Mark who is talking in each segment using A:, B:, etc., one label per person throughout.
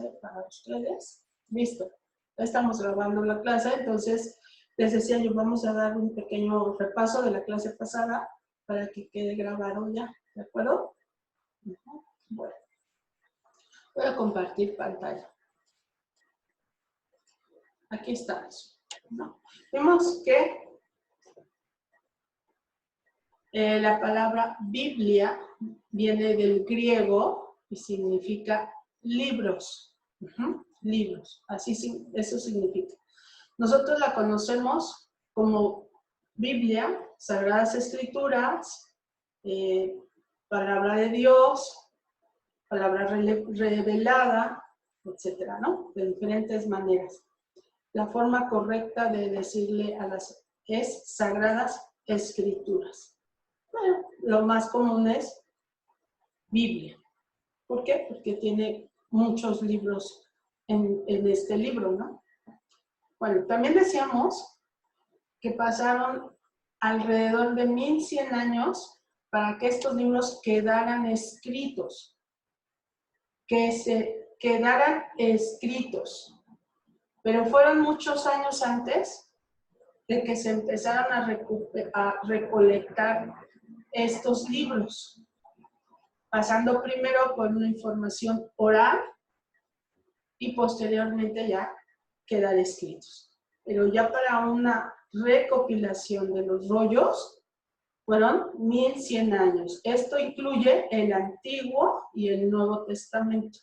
A: clase para ustedes. Listo. Ya estamos grabando la clase, entonces les decía yo, vamos a dar un pequeño repaso de la clase pasada para que quede grabado ya, ¿de acuerdo? Bueno, voy a compartir pantalla. Aquí estamos. ¿No? Vemos que la palabra Biblia viene del griego y significa libros. Libros, así eso significa. Nosotros la conocemos como Biblia, Sagradas Escrituras, palabra de Dios, palabra revelada, etcétera, ¿no? De diferentes maneras. La forma correcta de decirle a las es Sagradas Escrituras. Bueno, lo más común es Biblia. ¿Por qué? Porque tiene muchos libros en este libro, ¿no? Bueno, también decíamos que pasaron alrededor de 1100 años para que estos libros quedaran escritos. Que se quedaran escritos. Pero fueron muchos años antes de que se empezaron a recolectar estos libros, pasando primero por una información oral y posteriormente ya quedar escritos. Pero ya para una recopilación de los rollos fueron 1100 años. Esto incluye el Antiguo y el Nuevo Testamento.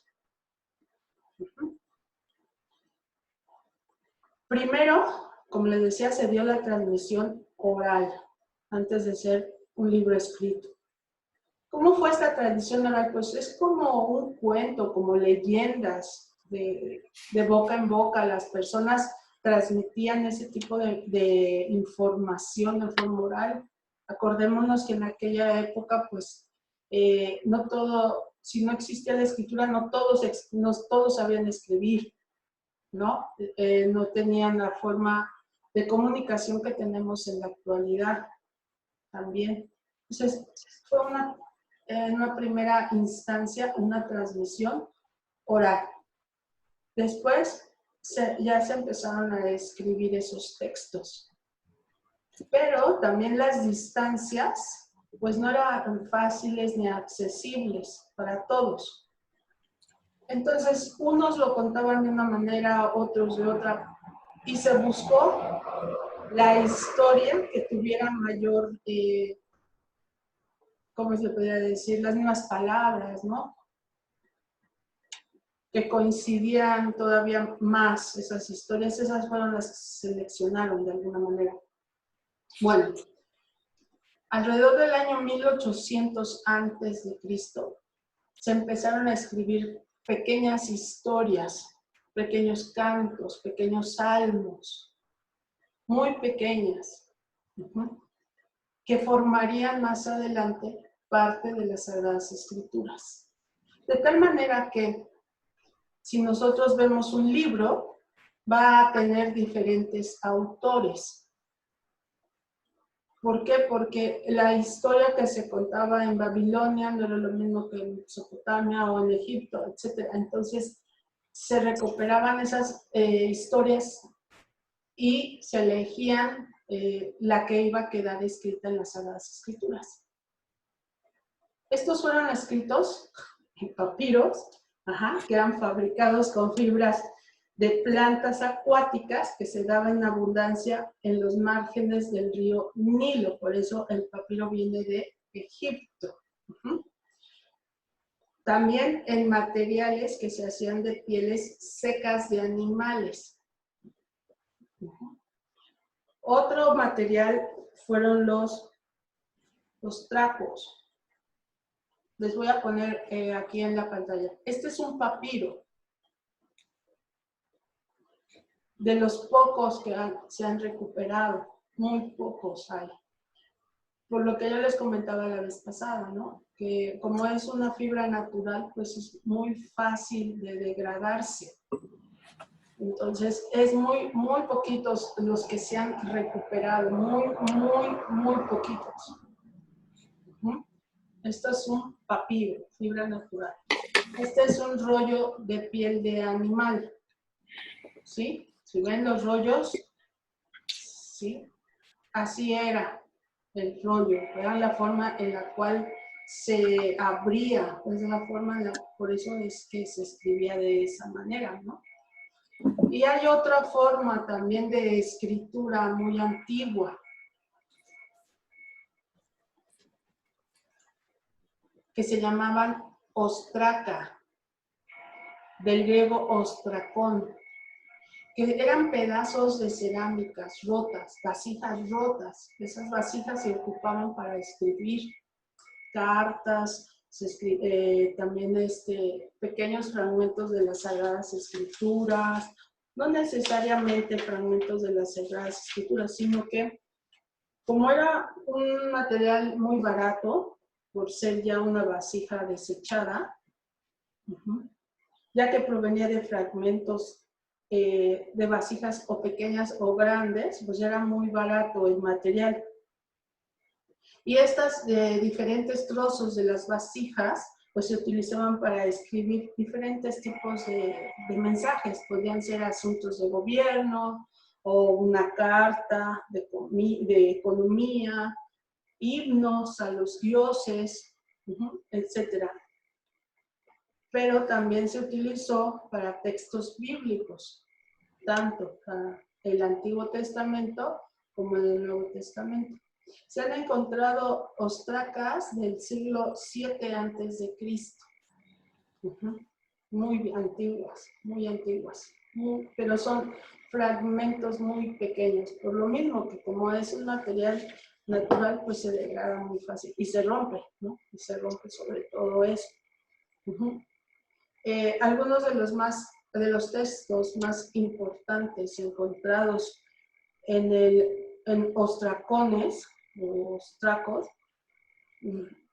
A: Primero, como les decía, se dio la transmisión oral antes de ser un libro escrito. ¿Cómo fue esta tradición oral? Pues es como un cuento, como leyendas de boca en boca. Las personas transmitían ese tipo de información de forma oral. Acordémonos que en aquella época, pues, no todo, si no existía la escritura, no todos sabían escribir, ¿no? No tenían la forma de comunicación que tenemos en la actualidad también. Entonces, fue en una primera instancia una transmisión oral. Después ya se empezaron a escribir esos textos. Pero también las distancias, pues no eran fáciles ni accesibles para todos. Entonces, unos lo contaban de una manera, otros de otra, y se buscó la historia que tuviera mayor, ¿cómo se podría decir? Las mismas palabras, ¿no? Que coincidían todavía más esas historias. Esas fueron las que se seleccionaron de alguna manera. Bueno, alrededor del año 1800 antes de Cristo, se empezaron a escribir pequeñas historias, pequeños cantos, pequeños salmos, muy pequeñas, que formarían más adelante parte de las Sagradas Escrituras. De tal manera que si nosotros vemos un libro, va a tener diferentes autores. ¿Por qué? Porque la historia que se contaba en Babilonia no era lo mismo que en Mesopotamia o en Egipto, etc. Entonces, se recuperaban esas historias y se elegían la que iba a quedar escrita en las Sagradas Escrituras. Estos fueron escritos en papiros, que eran fabricados con fibras de plantas acuáticas que se daban en abundancia en los márgenes del río Nilo. Por eso el papiro viene de Egipto. También en materiales que se hacían de pieles secas de animales. Otro material fueron los trapos. Les voy a poner aquí en la pantalla. Este es un papiro. De los pocos que se han recuperado, muy pocos hay. Por lo que yo les comentaba la vez pasada, ¿no? Que como es una fibra natural, pues es muy fácil de degradarse. Entonces, es muy poquitos los que se han recuperado, muy poquitos. Esto es un papiro, fibra natural. Este es un rollo de piel de animal, ¿sí? Si ven los rollos, ¿sí? Así era el rollo, era la forma en la cual se abría, pues la forma, por eso es que se escribía de esa manera, ¿no? Y hay otra forma también de escritura muy antigua, que se llamaban ostraca, del griego ostracón, que eran pedazos de cerámicas rotas, vasijas rotas. Esas vasijas se ocupaban para escribir cartas, también pequeños fragmentos de las Sagradas Escrituras, no necesariamente fragmentos de las Sagradas Escrituras, sino que como era un material muy barato, por ser ya una vasija desechada, ya que provenía de fragmentos de vasijas o pequeñas o grandes, pues era muy barato el material. Y estas diferentes trozos de las vasijas, pues se utilizaban para escribir diferentes tipos de mensajes. Podían ser asuntos de gobierno o una carta de economía, himnos a los dioses, etc. Pero también se utilizó para textos bíblicos, tanto para el Antiguo Testamento como en el Nuevo Testamento. Se han encontrado ostracas del siglo VII a.C. Muy antiguas, pero son fragmentos muy pequeños, por lo mismo que como es un material natural, pues se degrada muy fácil y se rompe, ¿no? Y se rompe sobre todo eso. Algunos de los textos más importantes encontrados en ostracones o ostracos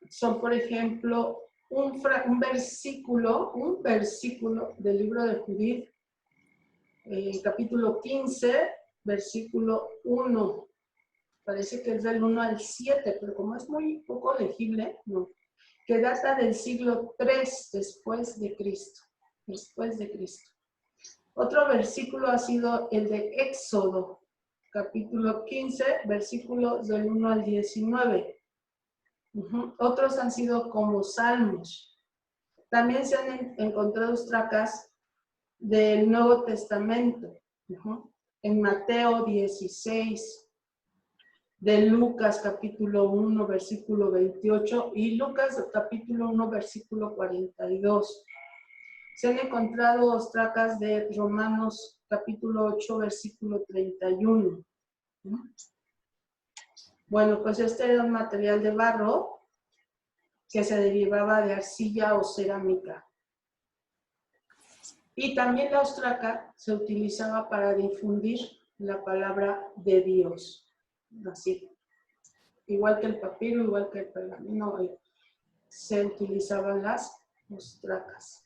A: son, por ejemplo, un versículo del libro de Judith, capítulo 15, versículo 1. Parece que es del 1 al 7, pero como es muy poco legible, no. Que data del siglo 3 después de Cristo. Otro versículo ha sido el de Éxodo, capítulo 15, versículos del 1 al 19. Otros han sido como salmos. También se han encontrado ostracas del Nuevo Testamento, en Mateo 16, de Lucas capítulo 1, versículo 28 y Lucas capítulo 1, versículo 42. Se han encontrado ostracas de Romanos capítulo 8, versículo 31. Bueno, pues este era un material de barro que se derivaba de arcilla o cerámica. Y también la ostraca se utilizaba para difundir la palabra de Dios. Así. Igual que el papiro, igual que el pergamino, se utilizaban las ostracas.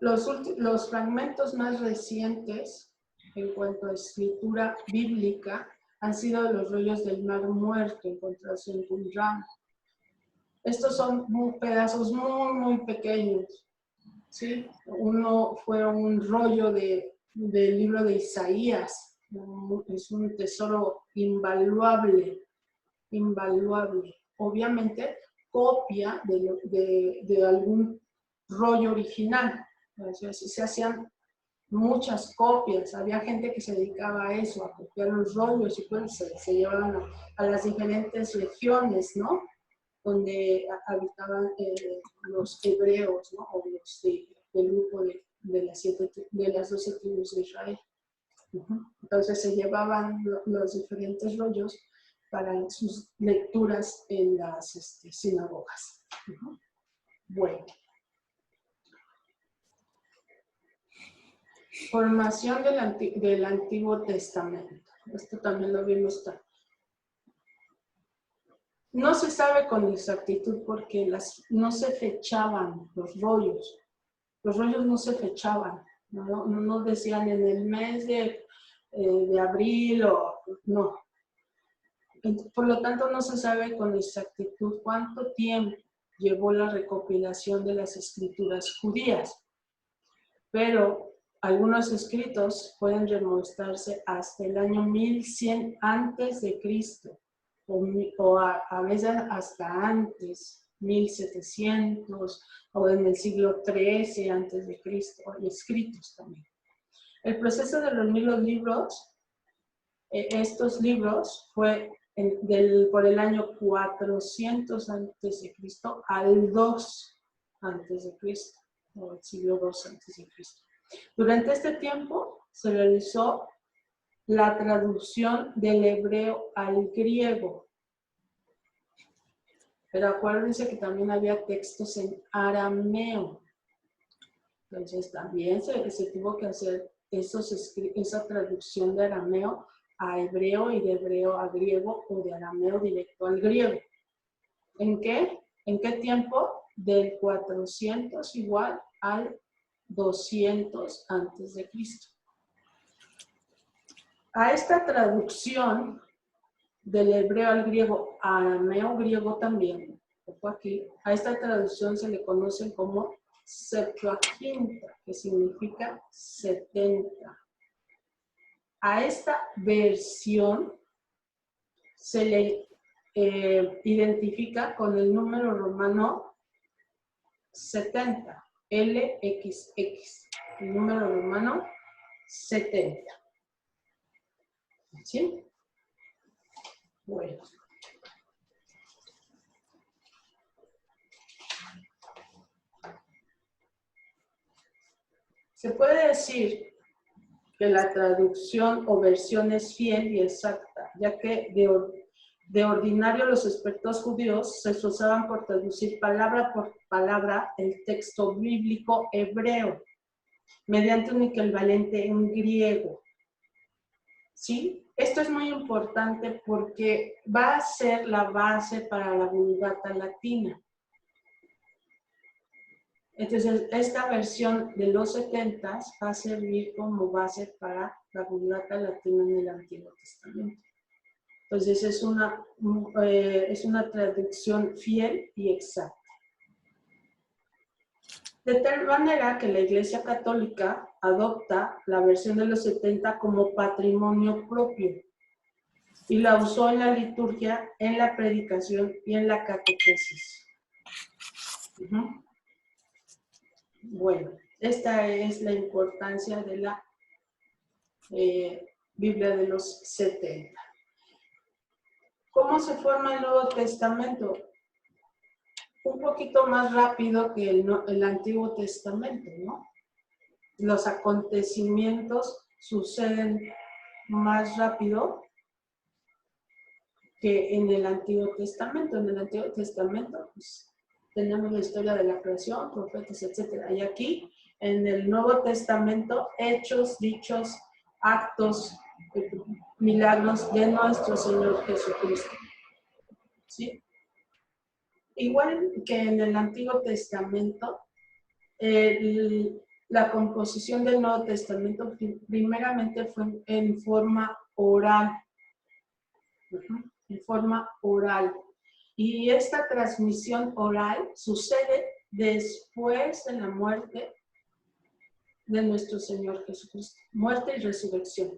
A: Los fragmentos más recientes en cuanto a escritura bíblica han sido los rollos del Mar Muerto encontrados en Qumran. Estos son pedazos muy pequeños, ¿sí? Uno fue un rollo del libro de Isaías. Es un tesoro invaluable. Obviamente, copia de algún rollo original. Entonces, se hacían muchas copias. Había gente que se dedicaba a eso, a copiar los rollos y pues se llevaban a las diferentes regiones, ¿no? Donde habitaban los hebreos, ¿no? O los del grupo de las 12 tribus de Israel. Entonces se llevaban los diferentes rollos para sus lecturas en las sinagogas. Bueno. Formación del Antiguo Testamento. Esto también lo vimos. No se sabe con exactitud porque no se fechaban los rollos. Los rollos no se fechaban. No decían en el mes de abril o no. Por lo tanto, no se sabe con exactitud cuánto tiempo llevó la recopilación de las escrituras judías, pero algunos escritos pueden remontarse hasta el año 1100 antes de Cristo, o a veces hasta antes, 1700, o en el siglo XIII antes de Cristo, y escritos también. El proceso de reunir los libros, estos libros, fue por el año 400 antes de Cristo al 2 antes de Cristo, o el siglo II antes de Cristo. Durante este tiempo se realizó la traducción del hebreo al griego. Pero acuérdense que también había textos en arameo. Entonces también se tuvo que hacer esa traducción de arameo a hebreo y de hebreo a griego o de arameo directo al griego. ¿En qué? ¿En qué tiempo? Del 400 igual al 200 antes de Cristo. A esta traducción del hebreo al griego, a arameo griego también, aquí, a esta traducción se le conoce como Septuaginta, que significa 70. A esta versión se le identifica con el número romano 70, LXX, el número romano 70. ¿Sí? Bueno. Se puede decir que la traducción o versión es fiel y exacta, ya que de ordinario los expertos judíos se esforzaban por traducir palabra por palabra el texto bíblico hebreo mediante un equivalente en griego. ¿Sí? Esto es muy importante porque va a ser la base para la Vulgata latina. Entonces, esta versión de los 70 va a servir como base para la Vulgata latina en el Antiguo Testamento. Entonces, es una traducción fiel y exacta. De tal manera que la Iglesia Católica adopta la versión de los 70 como patrimonio propio y la usó en la liturgia, en la predicación y en la catequesis. Bueno, esta es la importancia de la Biblia de los 70. ¿Cómo se forma el Nuevo Testamento? Un poquito más rápido que el Antiguo Testamento, ¿no? Los acontecimientos suceden más rápido que en el Antiguo Testamento. En el Antiguo Testamento, pues, tenemos la historia de la creación, profetas, etc. Y aquí, en el Nuevo Testamento, hechos, dichos, actos, milagros de nuestro Señor Jesucristo. ¿Sí? Igual que en el Antiguo Testamento, la composición del Nuevo Testamento primeramente fue en forma oral. En forma oral. Y esta transmisión oral sucede después de la muerte de nuestro Señor Jesucristo. Muerte y resurrección.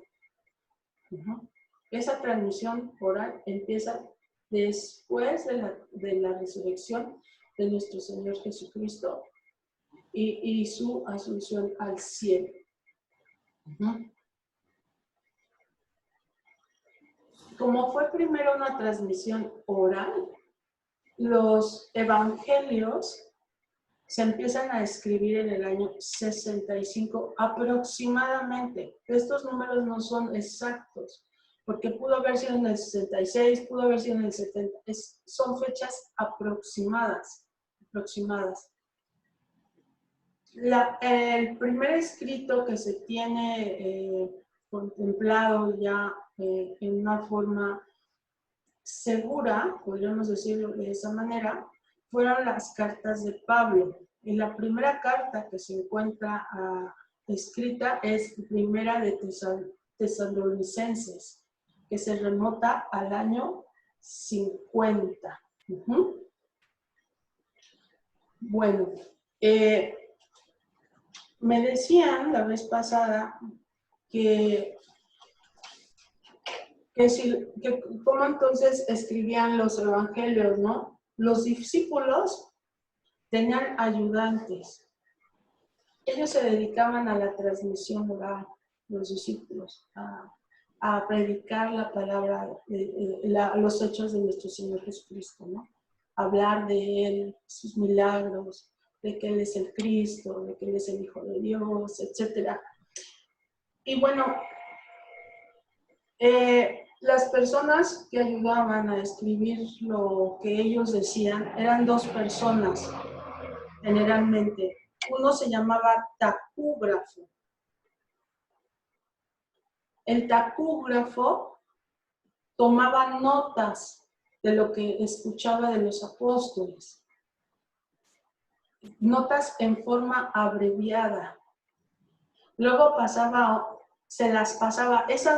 A: Esa transmisión oral empieza después de la resurrección de nuestro Señor Jesucristo y su asunción al cielo. Como fue primero una transmisión oral, los evangelios se empiezan a escribir en el año 65 aproximadamente. Estos números no son exactos, porque pudo haber sido en el 66, pudo haber sido en el 70. Son fechas aproximadas. El primer escrito que se tiene contemplado ya en una forma segura, podríamos decirlo de esa manera, fueron las cartas de Pablo. Y la primera carta que se encuentra escrita es primera de Tesalonicenses, que se remota al año 50. Bueno, me decían la vez pasada que cómo entonces escribían los evangelios, ¿no? Los discípulos tenían ayudantes. Ellos se dedicaban a la transmisión oral, los discípulos, a predicar la palabra, los hechos de nuestro Señor Jesucristo, ¿no? Hablar de Él, sus milagros, de que Él es el Cristo, de que Él es el Hijo de Dios, etc. Y bueno, las personas que ayudaban a escribir lo que ellos decían eran dos personas, generalmente. Uno se llamaba tacúgrafo. El tacúgrafo tomaba notas de lo que escuchaba de los apóstoles, notas en forma abreviada. Luego esas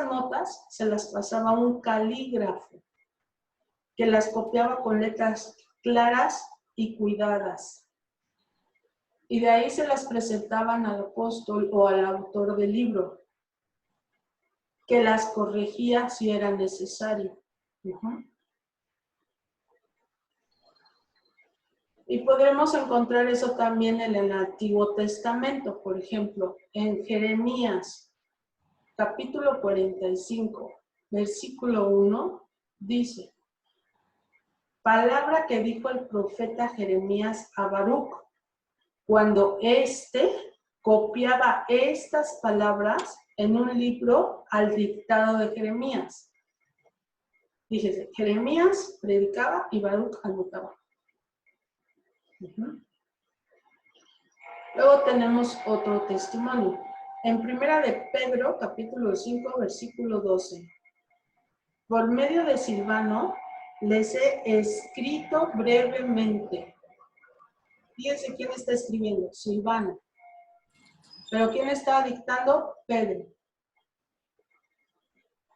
A: notas se las pasaba a un calígrafo, que las copiaba con letras claras y cuidadas. Y de ahí se las presentaban al apóstol o al autor del libro, que las corregía si era necesario. Y podremos encontrar eso también en el Antiguo Testamento, por ejemplo, en Jeremías, capítulo 45, versículo 1, dice: palabra que dijo el profeta Jeremías a Baruc, cuando éste copiaba estas palabras en un libro al dictado de Jeremías. Fíjese, Jeremías predicaba y Baruc anotaba. Luego tenemos otro testimonio. En Primera de Pedro, capítulo 5, versículo 12. Por medio de Silvano, les he escrito brevemente. Fíjense quién está escribiendo, Silvano. Pero ¿quién está dictando? Pedro.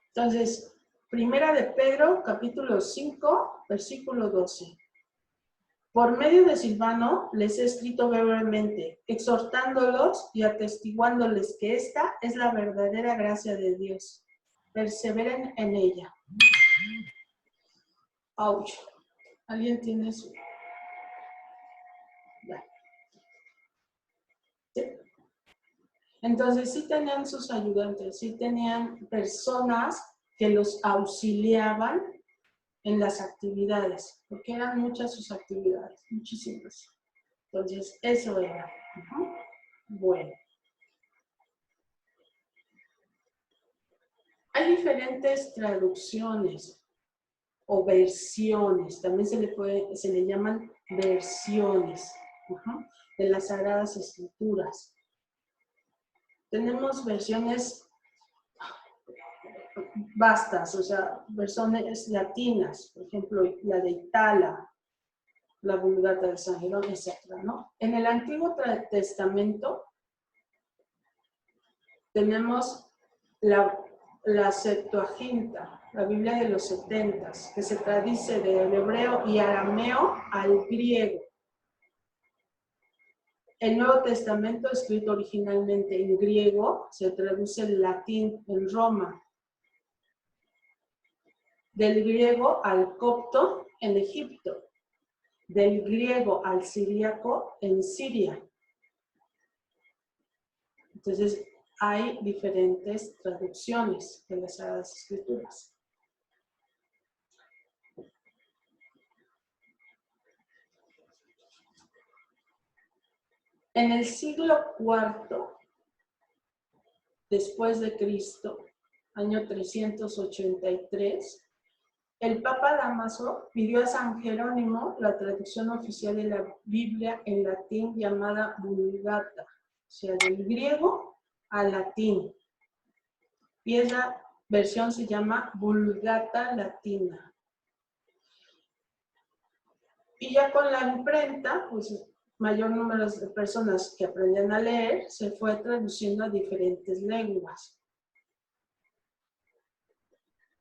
A: Entonces, Primera de Pedro, capítulo 5, versículo 12. Por medio de Silvano les he escrito brevemente, exhortándolos y atestiguándoles que esta es la verdadera gracia de Dios. Perseveren en ella. Ouch. ¿Alguien tiene eso? Ya. ¿Sí? Entonces sí tenían sus ayudantes, sí tenían personas que los auxiliaban en las actividades, porque eran muchas sus actividades, muchísimas. Entonces, eso era. Bueno. Hay diferentes traducciones o versiones, también se le llaman versiones de las Sagradas Escrituras. Tenemos versiones vastas, o sea, versiones latinas, por ejemplo, la de Itala, la Vulgata de San Jerónimo, etc., ¿no? En el Antiguo Testamento tenemos la Septuaginta, la Biblia de los 70, que se traduce del hebreo y arameo al griego. El Nuevo Testamento, escrito originalmente en griego, se traduce en latín en Roma. Del griego al copto en Egipto. Del griego al siríaco en Siria. Entonces, hay diferentes traducciones de las Sagradas Escrituras. En el siglo IV después de Cristo, año 383, el Papa Dámaso pidió a San Jerónimo la traducción oficial de la Biblia en latín llamada Vulgata, o sea, del griego al latín. Y esa versión se llama Vulgata Latina. Y ya con la imprenta, pues mayor número de personas que aprendían a leer, se fue traduciendo a diferentes lenguas.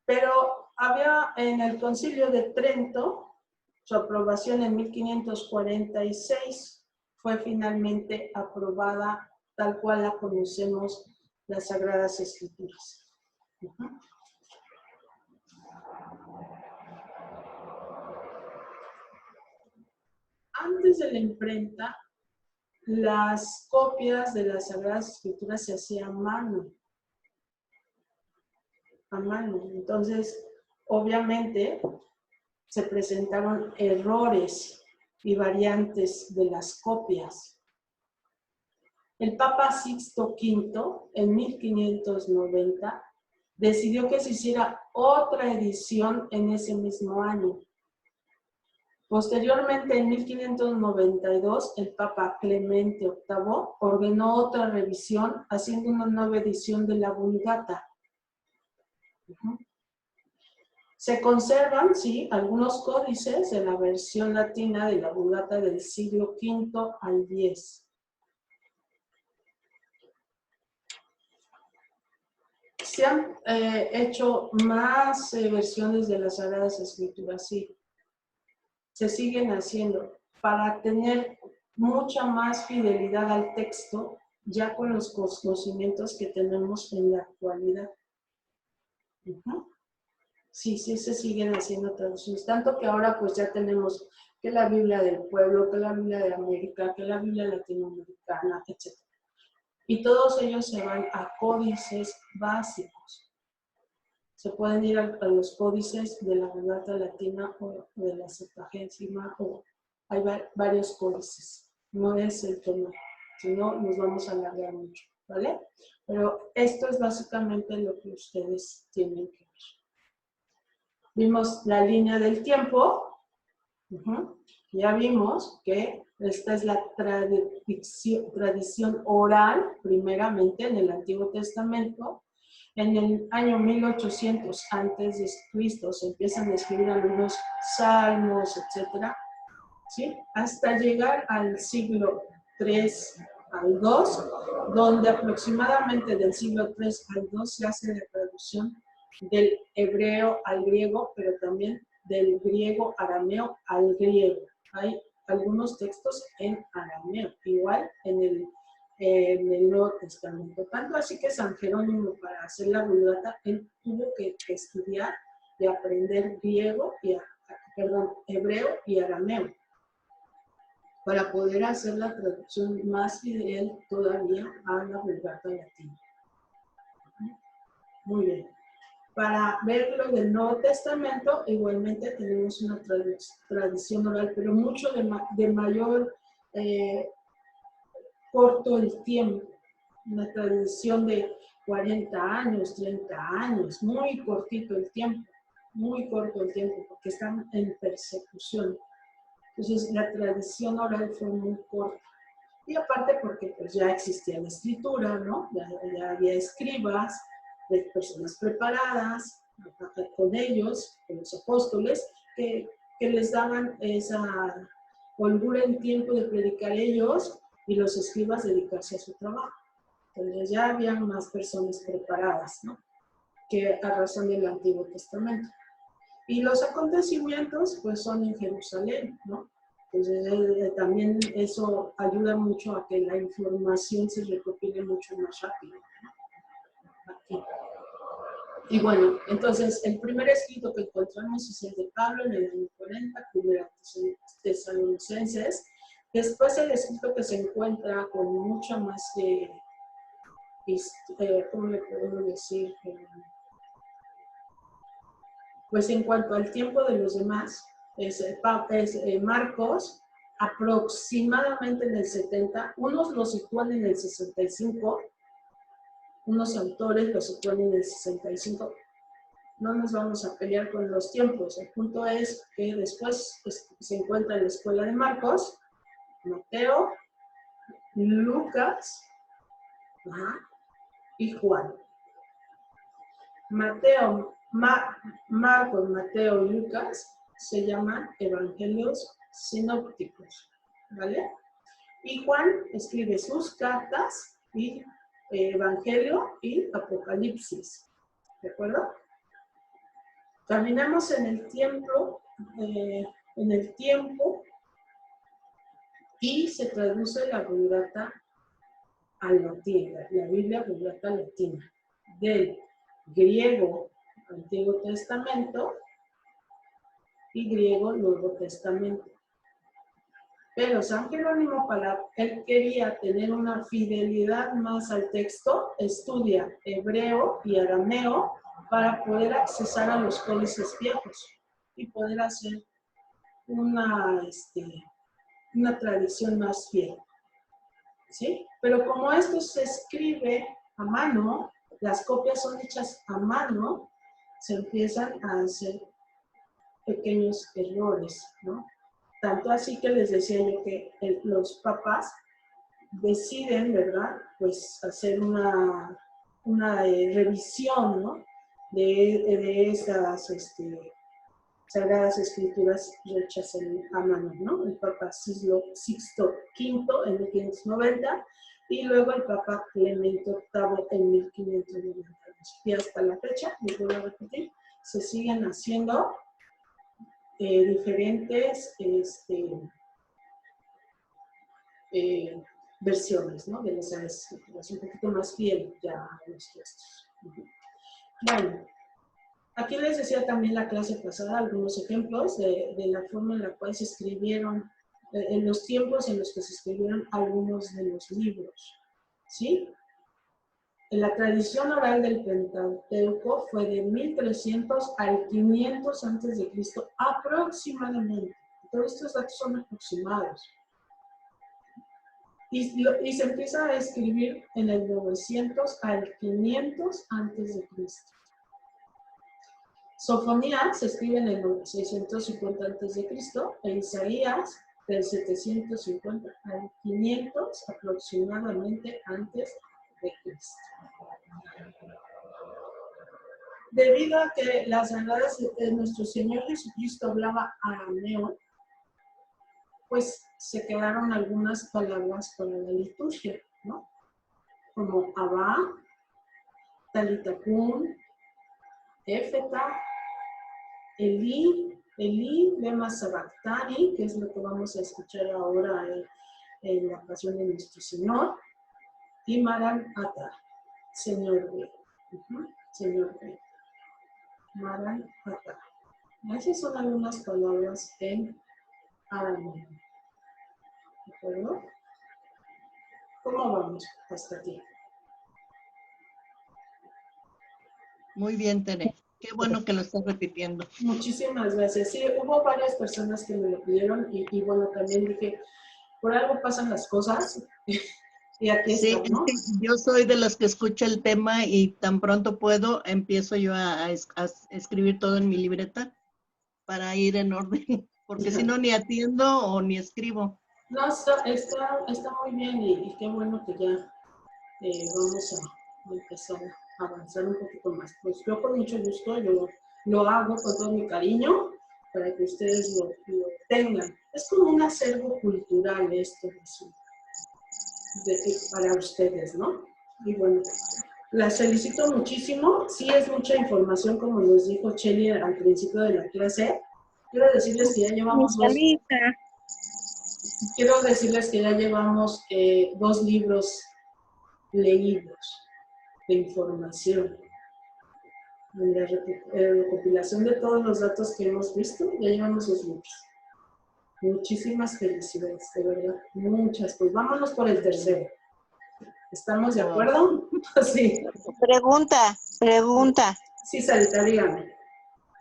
A: Pero había en el Concilio de Trento, Su aprobación en 1546 fue finalmente aprobada tal cual la conocemos las Sagradas Escrituras. Antes de la imprenta, las copias de las Sagradas Escrituras se hacían a mano. Entonces, obviamente, se presentaron errores y variantes de las copias. El Papa Sixto V, en 1590, decidió que se hiciera otra edición en ese mismo año. Posteriormente, en 1592, el Papa Clemente VIII ordenó otra revisión, haciendo una nueva edición de la Vulgata. Se conservan, sí, algunos códices de la versión latina de la Vulgata del siglo V al X. Se han hecho más versiones de las Sagradas Escrituras, sí. Se siguen haciendo para tener mucha más fidelidad al texto, ya con los conocimientos que tenemos en la actualidad. Sí, se siguen haciendo traducciones, tanto que ahora pues ya tenemos que la Biblia del pueblo, que la Biblia de América, que la Biblia latinoamericana, etc. Y todos ellos se van a códices básicos. Se pueden ir a los códices de la Vulgata Latina o de la Septuaginta, o hay varios códices. No es el tema, si no nos vamos a alargar mucho, ¿vale? Pero esto es básicamente lo que ustedes tienen que ver. Vimos la línea del tiempo. Ya vimos que esta es la tradición oral, primeramente en el Antiguo Testamento. En el año 1800 a.C. se empiezan a escribir algunos salmos, etc. ¿Sí? Hasta llegar al siglo III al II, donde aproximadamente del siglo III al II se hace la traducción del hebreo al griego, pero también del griego arameo al griego. Hay algunos textos en arameo, igual en el Nuevo Testamento. Tanto así que San Jerónimo, para hacer la Vulgata, él tuvo que estudiar y aprender hebreo y arameo, para poder hacer la traducción más fiel todavía a la Vulgata latina. Muy bien. Para ver lo del Nuevo Testamento, igualmente tenemos una tradición oral, pero mucho de mayor corto el tiempo. Una tradición de 40 años, 30 años, muy cortito el tiempo, muy corto el tiempo, porque están en persecución. Entonces, la tradición oral fue muy corta. Y aparte porque pues, ya existía la escritura, ¿no? Ya había escribas, de personas preparadas con ellos, con los apóstoles, que les daban esa holgura en tiempo de predicar ellos y los escribas dedicarse a su trabajo. Entonces ya habían más personas preparadas, ¿no? Que a razón del Antiguo Testamento. Y los acontecimientos pues son en Jerusalén, ¿no? Entonces también eso ayuda mucho a que la información se recopile mucho más rápido, ¿no? Aquí. Y bueno, entonces el primer escrito que encontramos es el de Pablo en el año 40, primera Tesalonicenses. Después el escrito que se encuentra con mucha más, ¿cómo le podemos decir? Pues en cuanto al tiempo de los demás, es Marcos, aproximadamente en el 70, unos lo sitúan en el 65, unos autores lo sitúan en el 65. No nos vamos a pelear con los tiempos. El punto es que después se encuentra la escuela de Marcos, Mateo, Lucas y Juan. Marcos, Mateo y Lucas se llaman evangelios sinópticos, ¿vale? Y Juan escribe sus cartas y evangelio y apocalipsis, ¿de acuerdo? Caminamos en el tiempo en el tiempo y se traduce la Vulgata al latín, la Biblia Vulgata latina, del griego Antiguo Testamento y griego Nuevo Testamento. Pero San Jerónimo Palapp, él quería tener una fidelidad más al texto, estudia hebreo y arameo para poder accesar a los códices viejos y poder hacer una tradición más fiel. ¿Sí? Pero como esto se escribe a mano, las copias son hechas a mano, se empiezan a hacer pequeños errores, ¿no? Tanto así que les decía yo que los papás deciden, ¿verdad? Pues hacer una revisión, ¿no? De estas Sagradas Escrituras hechas a mano, ¿no? El Papa Sixto V en 1590 y luego el Papa Clemente VIII en 1592. Y hasta la fecha, les voy a repetir, se siguen haciendo diferentes versiones, ¿no? De las escrituras, un poquito más fiel ya a los textos. Bueno, aquí les decía también la clase pasada algunos ejemplos de la forma en la cual se escribieron, en los tiempos en los que se escribieron algunos de los libros, ¿sí? En la tradición oral del Pentateuco fue de 1300 al 500 antes de Cristo aproximadamente. Todos estos datos son aproximados. Y se empieza a escribir en el 900 al 500 antes de Cristo. Sofonías se escribe en el 650 a.C. e Isaías del 750 al 500 aproximadamente antes de Cristo. Debido a que las sagradas de nuestro Señor Jesucristo hablaba arameo, pues se quedaron algunas palabras para la liturgia, ¿no? Como Abba, Talita Kum, Éfeta, Elí, Lema Sabactari, que es lo que vamos a escuchar ahora en la pasión de nuestro Señor, y Maran Ata, Señor Rey. Señor Rey. Maran Ata. Esas son algunas palabras en arameo. ¿De acuerdo? ¿Cómo vamos hasta aquí?
B: Muy bien, Tere. Qué bueno que lo estás repitiendo.
A: Muchísimas gracias. Sí, hubo varias personas que me lo pidieron y bueno, también dije, por algo pasan las cosas y aquí
B: Sí,
A: está, ¿no?
B: yo soy de las que escucha el tema y tan pronto puedo, empiezo yo a escribir todo en mi libreta para ir en orden, porque si no ni atiendo o ni escribo.
A: No, está muy bien y qué bueno que ya vamos a empezar a avanzar un poquito más. Pues yo con mucho gusto, yo lo hago con todo mi cariño para que ustedes lo tengan. Es como un acervo cultural esto para ustedes, ¿no? Y bueno, las felicito muchísimo. Sí es mucha información, como nos dijo Cheli al principio de la clase. Quiero decirles que ya llevamos dos libros leídos de información. En la recopilación de todos los datos que hemos visto, ya llevamos 2 libros. Muchísimas felicidades, de verdad. Muchas. Pues vámonos por el tercero. ¿Estamos de acuerdo? Sí.
C: Pregunta.
A: Sí, Sarita, dígame.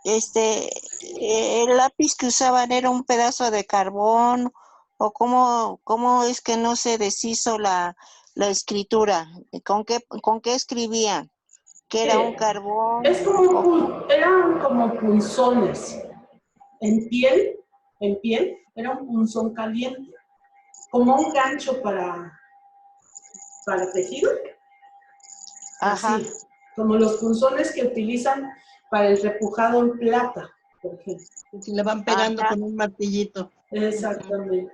C: ¿El lápiz que usaban era un pedazo de carbón o cómo es que no se deshizo la escritura? ¿Con qué escribían? ¿Que era un carbón?
A: Eran como punzones en piel, era un punzón caliente, como un gancho para tejido.
C: Ajá.
A: Así, como los punzones que utilizan para el repujado en plata, por ejemplo.
B: Si le van pegando con un martillito.
A: Exactamente.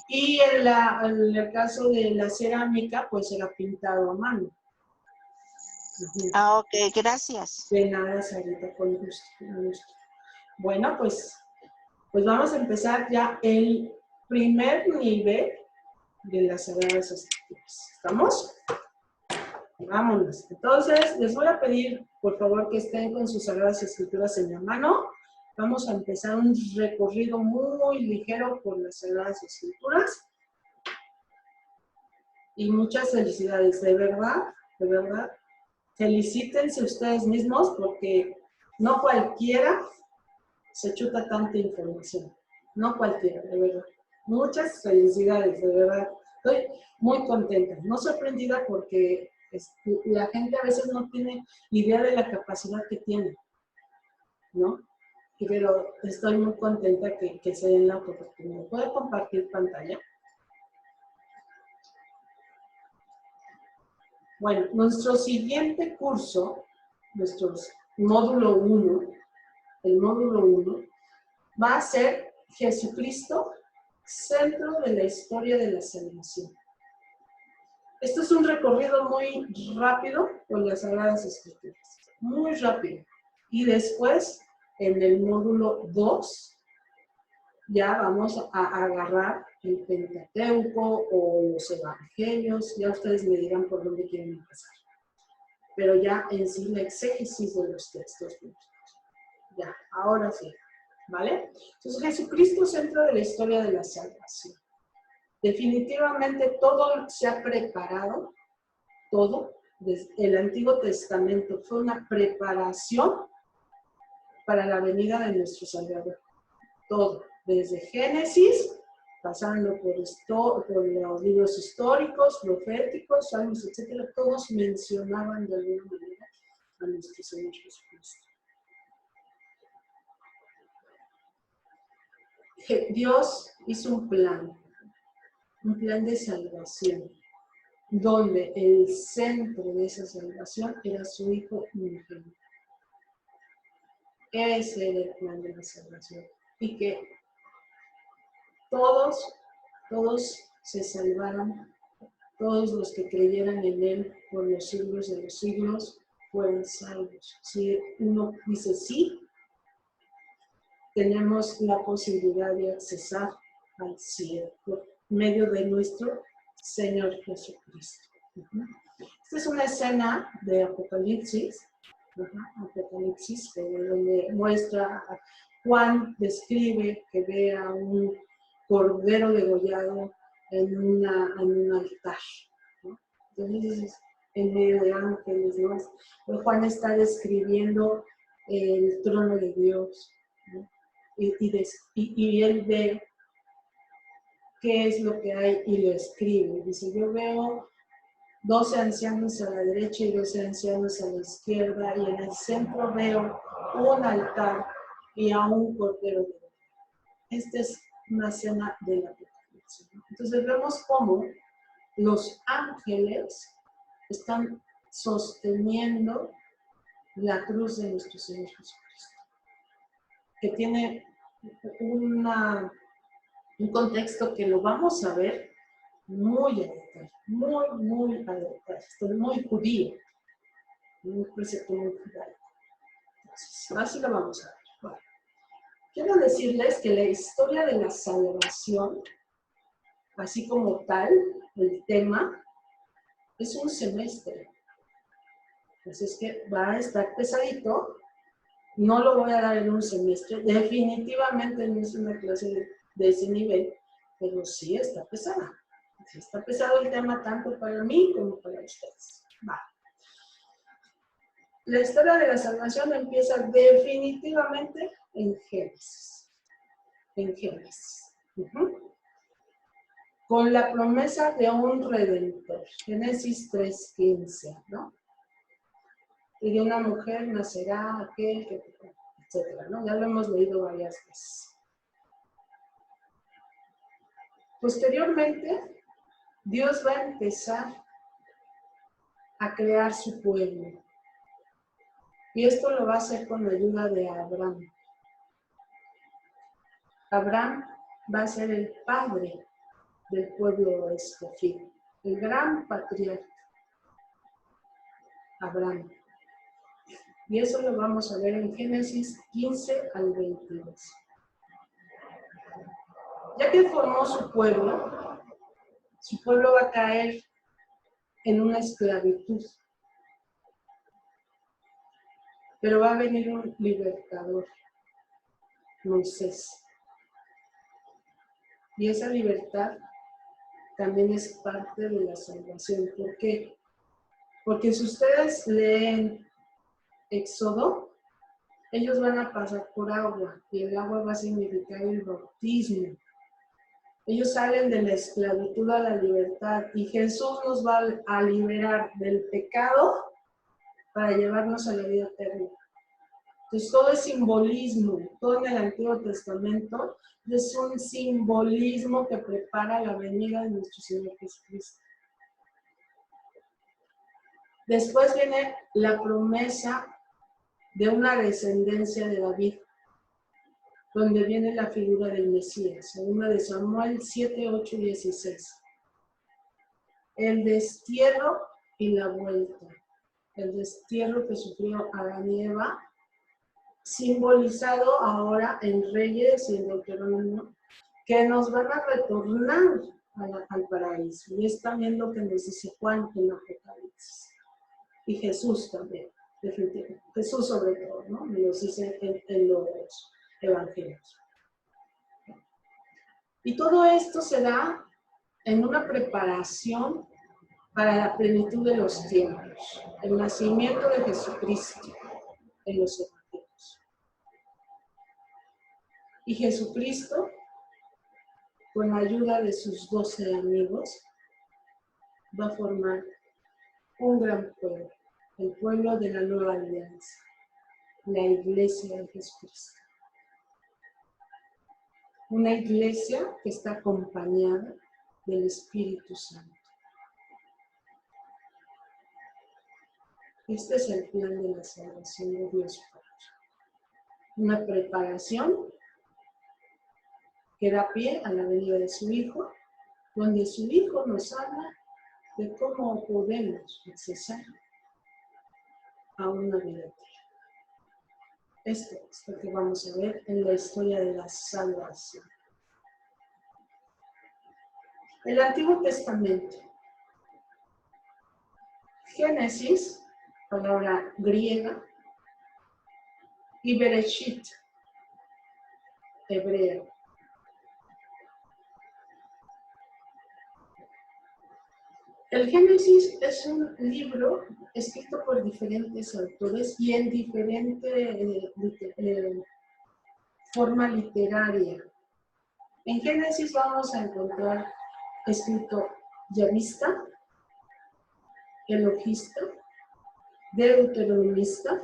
A: Y en el caso de la cerámica, pues era pintado a mano.
C: Ok, gracias.
A: De nada, Sarita, con gusto. Bueno, pues pues vamos a empezar ya el primer nivel de las Sagradas Escrituras. ¿Estamos? Vámonos. Entonces, les voy a pedir, por favor, que estén con sus Sagradas Escrituras en la mano. Vamos a empezar un recorrido muy ligero por las Sagradas Escrituras. Y muchas felicidades, de verdad, de verdad. Felicítense ustedes mismos porque no cualquiera se chuta tanta información. No cualquiera, de verdad. Muchas felicidades, de verdad. Estoy muy contenta, no sorprendida porque la gente a veces no tiene idea de la capacidad que tiene, ¿no? Pero estoy muy contenta que se den la oportunidad. ¿Puedo compartir pantalla? Bueno, nuestro siguiente curso, nuestro módulo 1, el módulo 1, va a ser Jesucristo, centro de la historia de la salvación. Esto es un recorrido muy rápido por las Sagradas Escrituras, muy rápido. Y después, en el módulo 2, ya vamos a agarrar el Pentateuco o los Evangelios, ya ustedes me dirán por dónde quieren empezar. Pero ya en sí la exégesis de los textos bíblicos. Ya, ahora sí, ¿vale? Entonces, Jesucristo, centro de la historia de la salvación. Definitivamente todo se ha preparado, todo, desde el Antiguo Testamento fue una preparación para la venida de nuestro Salvador. Todo, desde Génesis, pasando por los libros históricos, proféticos, salmos, etcétera, todos mencionaban de alguna manera a nuestro Señor Jesucristo. Dios hizo un plan de salvación, donde el centro de esa salvación era su Hijo unigénito. Ese era el plan de la salvación. Y que todos se salvaran, todos los que creyeran en Él por los siglos de los siglos fueron salvos. Si uno dice sí, tenemos la posibilidad de accesar al cielo por medio de nuestro Señor Jesucristo. Esta es una escena de Apocalipsis, donde muestra, Juan describe que ve a un cordero degollado en un altar, ¿no? Entonces, en medio de ángeles, ¿no? Juan está describiendo el trono de Dios, ¿no? Y él ve qué es lo que hay y lo escribe. Dice, yo veo 12 ancianos a la derecha y 12 ancianos a la izquierda, y en el centro veo un altar y a un cordero de oro. Esta es una escena de la Apocalipsis. Entonces vemos cómo los ángeles están sosteniendo la cruz de nuestro Señor Jesucristo, que tiene un contexto que lo vamos a ver muy a detalle, muy a detalle. Esto es muy judío, un precepto muy judaico. Entonces, así lo vamos a ver. Bueno, quiero decirles que la historia de la salvación, así como tal, el tema, es un semestre. Entonces, que va a estar pesadito. No lo voy a dar en un semestre. Definitivamente no es una clase de ese nivel, pero sí está pesada. Sí está pesado el tema tanto para mí como para ustedes. Vale. La historia de la salvación empieza definitivamente en Génesis. En Génesis. Con la promesa de un redentor. Génesis 3:15, ¿no? Y de una mujer nacerá aquel que, etcétera, ¿no? Ya lo hemos leído varias veces. Posteriormente, Dios va a empezar a crear su pueblo. Y esto lo va a hacer con la ayuda de Abraham. Abraham va a ser el padre del pueblo escogido, el gran patriarca, Abraham. Y eso lo vamos a ver en Génesis 15 al 22. Ya que formó su pueblo va a caer en una esclavitud. Pero va a venir un libertador, Moisés. Y esa libertad también es parte de la salvación. ¿Por qué? Porque si ustedes leen Éxodo, ellos van a pasar por agua y el agua va a significar el bautismo. Ellos salen de la esclavitud a la libertad y Jesús nos va a liberar del pecado para llevarnos a la vida eterna. Entonces todo es simbolismo, todo en el Antiguo Testamento es un simbolismo que prepara la venida de nuestro Señor Jesucristo. Después viene la promesa de una descendencia de David, donde viene la figura del Mesías, segunda de Samuel 7, 8 y 16. El destierro y la vuelta. El destierro que sufrió Adán y Eva, simbolizado ahora en Reyes y en Deuteronomio, que nos van a retornar al paraíso. Y es también lo que nos dice Juan en Apocalipsis. Y Jesús también, definitivamente. Jesús sobre todo, ¿no? Nos dice en los evangelios. Y todo esto se da en una preparación para la plenitud de los tiempos, el nacimiento de Jesucristo en los evangelios. Y Jesucristo, con la ayuda de sus 12 amigos, va a formar un gran pueblo, el pueblo de la nueva alianza, la iglesia de Jesucristo. Una iglesia que está acompañada del Espíritu Santo. Este es el plan de la salvación de Dios Padre. Una preparación que da pie a la venida de su Hijo, donde su Hijo nos habla de cómo podemos accesar a una vida eterna. Esto es lo que vamos a ver en la historia de la salvación. El Antiguo Testamento. Génesis, palabra griega, y Bereshit, hebreo. El Génesis es un libro escrito por diferentes autores y en diferente forma literaria. En Génesis vamos a encontrar escrito yavista, elogista, deuteronomista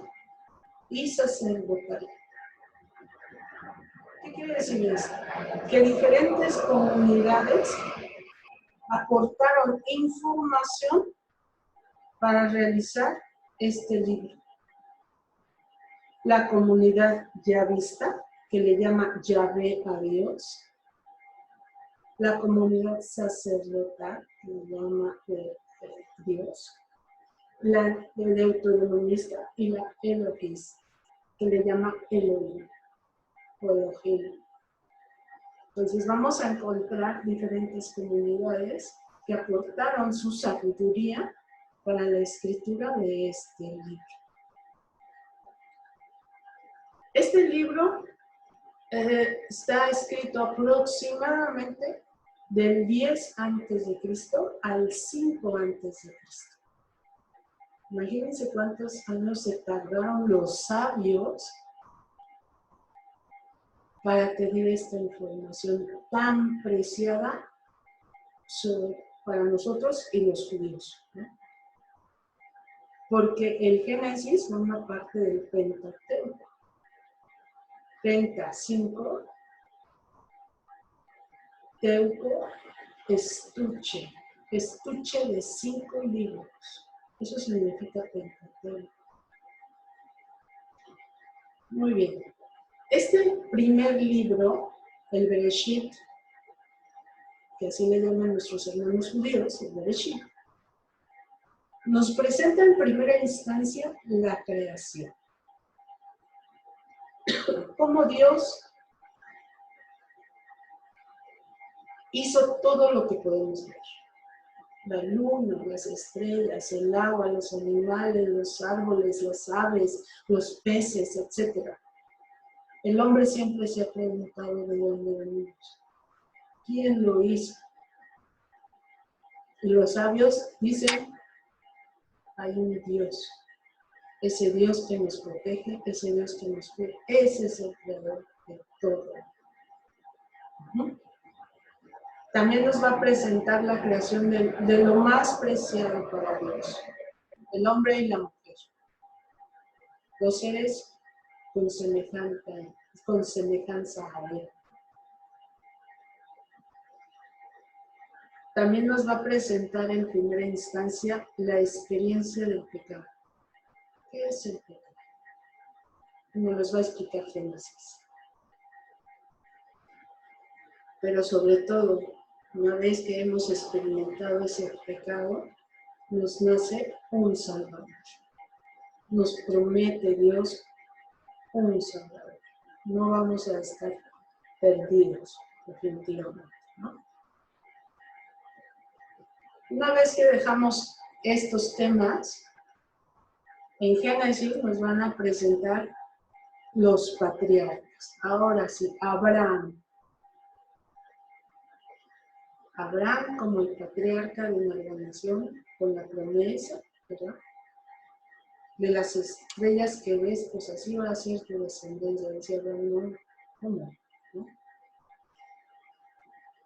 A: y sacerdotal. ¿Qué quiere decir esto? Que diferentes comunidades aportaron información para realizar este libro. La comunidad yavista, que le llama Yahvé a Dios. La comunidad sacerdotal, que le llama Dios. La deuteronomista y la elogista, que le llama Elohim o Elohim. Entonces vamos a encontrar diferentes comunidades que aportaron su sabiduría para la escritura de este libro. Este libro está escrito aproximadamente del 10 a.C. al 5 a.C. Imagínense cuántos años se tardaron los sabios para tener esta información tan preciada para nosotros y los judíos, ¿no? Porque el Génesis forma parte del Pentateuco. Penta, 5, Teuco, estuche de 5 libros. Eso significa Pentateuco. Muy bien. Este primer libro, el Bereshit, que así le llaman nuestros hermanos judíos, el Bereshit, nos presenta en primera instancia la creación. Cómo Dios hizo todo lo que podemos ver. La luna, las estrellas, el agua, los animales, los árboles, las aves, los peces, etc. El hombre siempre se ha preguntado de dónde venimos. ¿Quién lo hizo? Y los sabios dicen, hay un Dios. Ese Dios que nos protege, ese Dios que nos cuida, ese es el creador de todo. También nos va a presentar la creación de lo más preciado para Dios, el hombre y la mujer. Dos seres con semejanza a Él. También nos va a presentar en primera instancia la experiencia del pecado. ¿Qué es el pecado? Nos va a explicar Génesis. Pero sobre todo, una vez que hemos experimentado ese pecado, nos nace un Salvador. Nos promete Dios un Salvador. No vamos a estar perdidos, definitivamente, ¿no? Una vez que dejamos estos temas, en Génesis nos van a presentar los patriarcas. Ahora sí, Abraham. Abraham como el patriarca de una gran nación, con la promesa, ¿verdad? De las estrellas que ves, pues así va a ser tu descendencia, decía Abraham, ¿cómo? ¿No?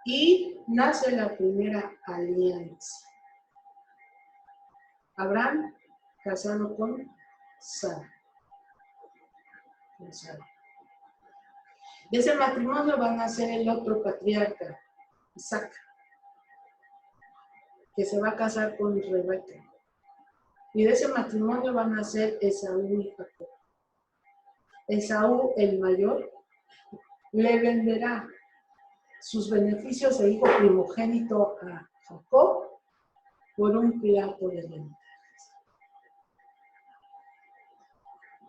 A: Y nace la primera alianza. Abraham casado con Sara. De ese matrimonio van a nacer el otro patriarca, Isaac, que se va a casar con Rebeca. Y de ese matrimonio van a nacer Esaú y Jacob. Esaú, el mayor, le venderá sus beneficios de hijo primogénito a Jacob por un plato de lentejas.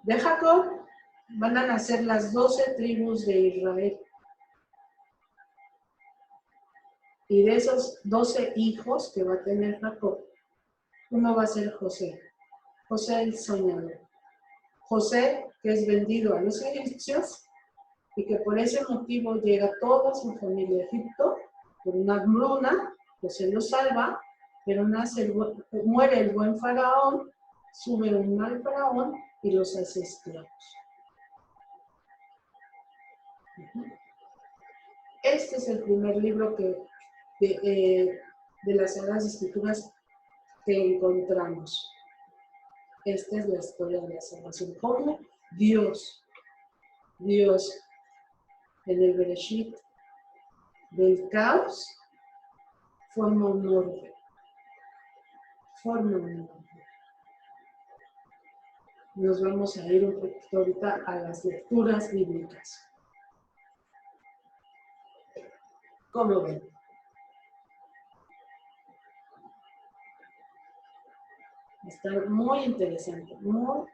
A: De Jacob van a nacer las 12 tribus de Israel. Y de esos 12 hijos que va a tener Jacob, uno va a ser José. José el soñador. José que es vendido a los egipcios y que por ese motivo llega toda su familia a Egipto por una hambruna. José lo salva, pero muere el buen faraón, sube un mal faraón y los hace esclavos. Este es el primer libro de las Sagradas Escrituras que encontramos. Esta es la historia de la salvación. ¿Cómo? Dios en el Bereshit del caos forma un orden. Nos vamos a ir un poquito ahorita a las lecturas bíblicas. ¿Cómo ven? Está muy interesante, muy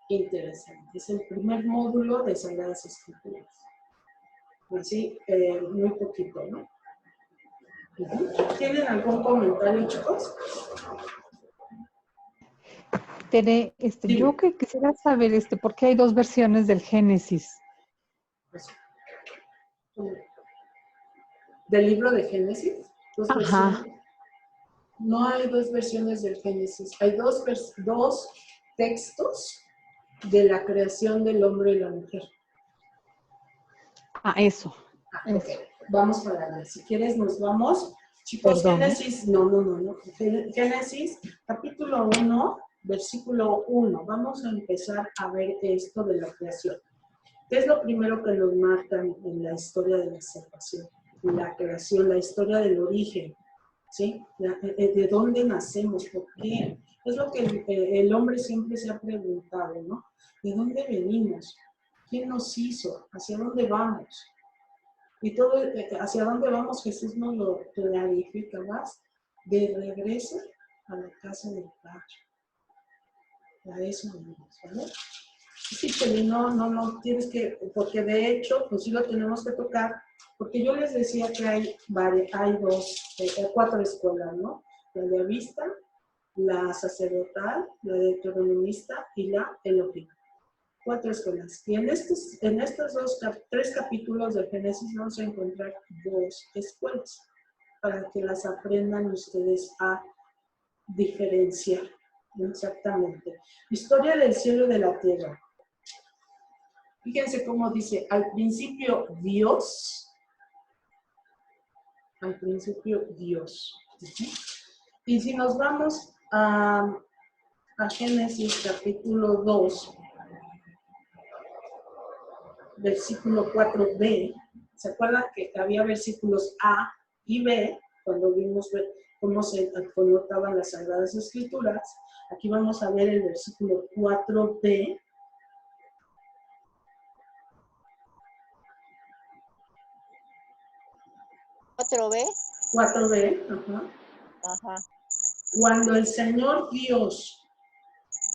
A: interesante. Es el primer módulo de Sagradas Escrituras. Así, muy poquito, ¿no? ¿Tienen algún comentario, chicos?
D: Tere, yo que quisiera saber, ¿por qué hay dos versiones del Génesis?
A: ¿Del libro de Génesis? ¿Dos
D: Ajá.
A: versiones? No hay dos versiones del Génesis. Hay dos textos de la creación del hombre y la mujer.
D: Eso.
A: Okay. Vamos para allá. Si quieres nos vamos. Chicos,
D: Perdón.
A: Génesis, no. Génesis, capítulo 1, versículo 1. Vamos a empezar a ver esto de la creación. ¿Qué es lo primero que nos marcan en la historia de la salvación? La creación, la historia del origen. ¿Sí? ¿De dónde nacemos? ¿Por qué? Es lo que el hombre siempre se ha preguntado, ¿no? ¿De dónde venimos? ¿Quién nos hizo? ¿Hacia dónde vamos? Y todo, hacia dónde vamos, Jesús nos lo clarifica más. De regreso a la casa del Padre. A eso venimos, ¿vale? Sí, Cheli, no, tienes que, porque de hecho, pues sí lo tenemos que tocar, Porque yo les decía que hay 4 escuelas, ¿no? La de Avista, la sacerdotal, la de deuteronomista y la elogio. 4 escuelas. Y en estos 3 capítulos de Génesis vamos a encontrar 2 escuelas para que las aprendan ustedes a diferenciar. Exactamente. Historia del cielo y de la tierra. Fíjense cómo dice, al principio Dios. Al principio Dios. Y si nos vamos a Génesis capítulo 2, versículo 4b, ¿se acuerdan que había versículos A y B? Cuando vimos cómo se connotaban las Sagradas Escrituras, aquí vamos a ver el versículo 4b. 4b, ajá.
C: Ajá.
A: Cuando el Señor Dios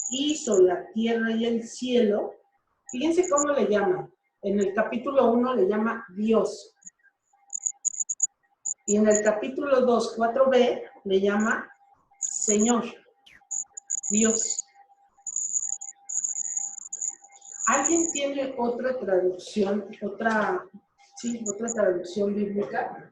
A: hizo la tierra y el cielo, fíjense cómo le llama. En el capítulo 1 le llama Dios. Y en el capítulo 2, 4b, le llama Señor, Dios. ¿Alguien tiene otra traducción, otra traducción bíblica?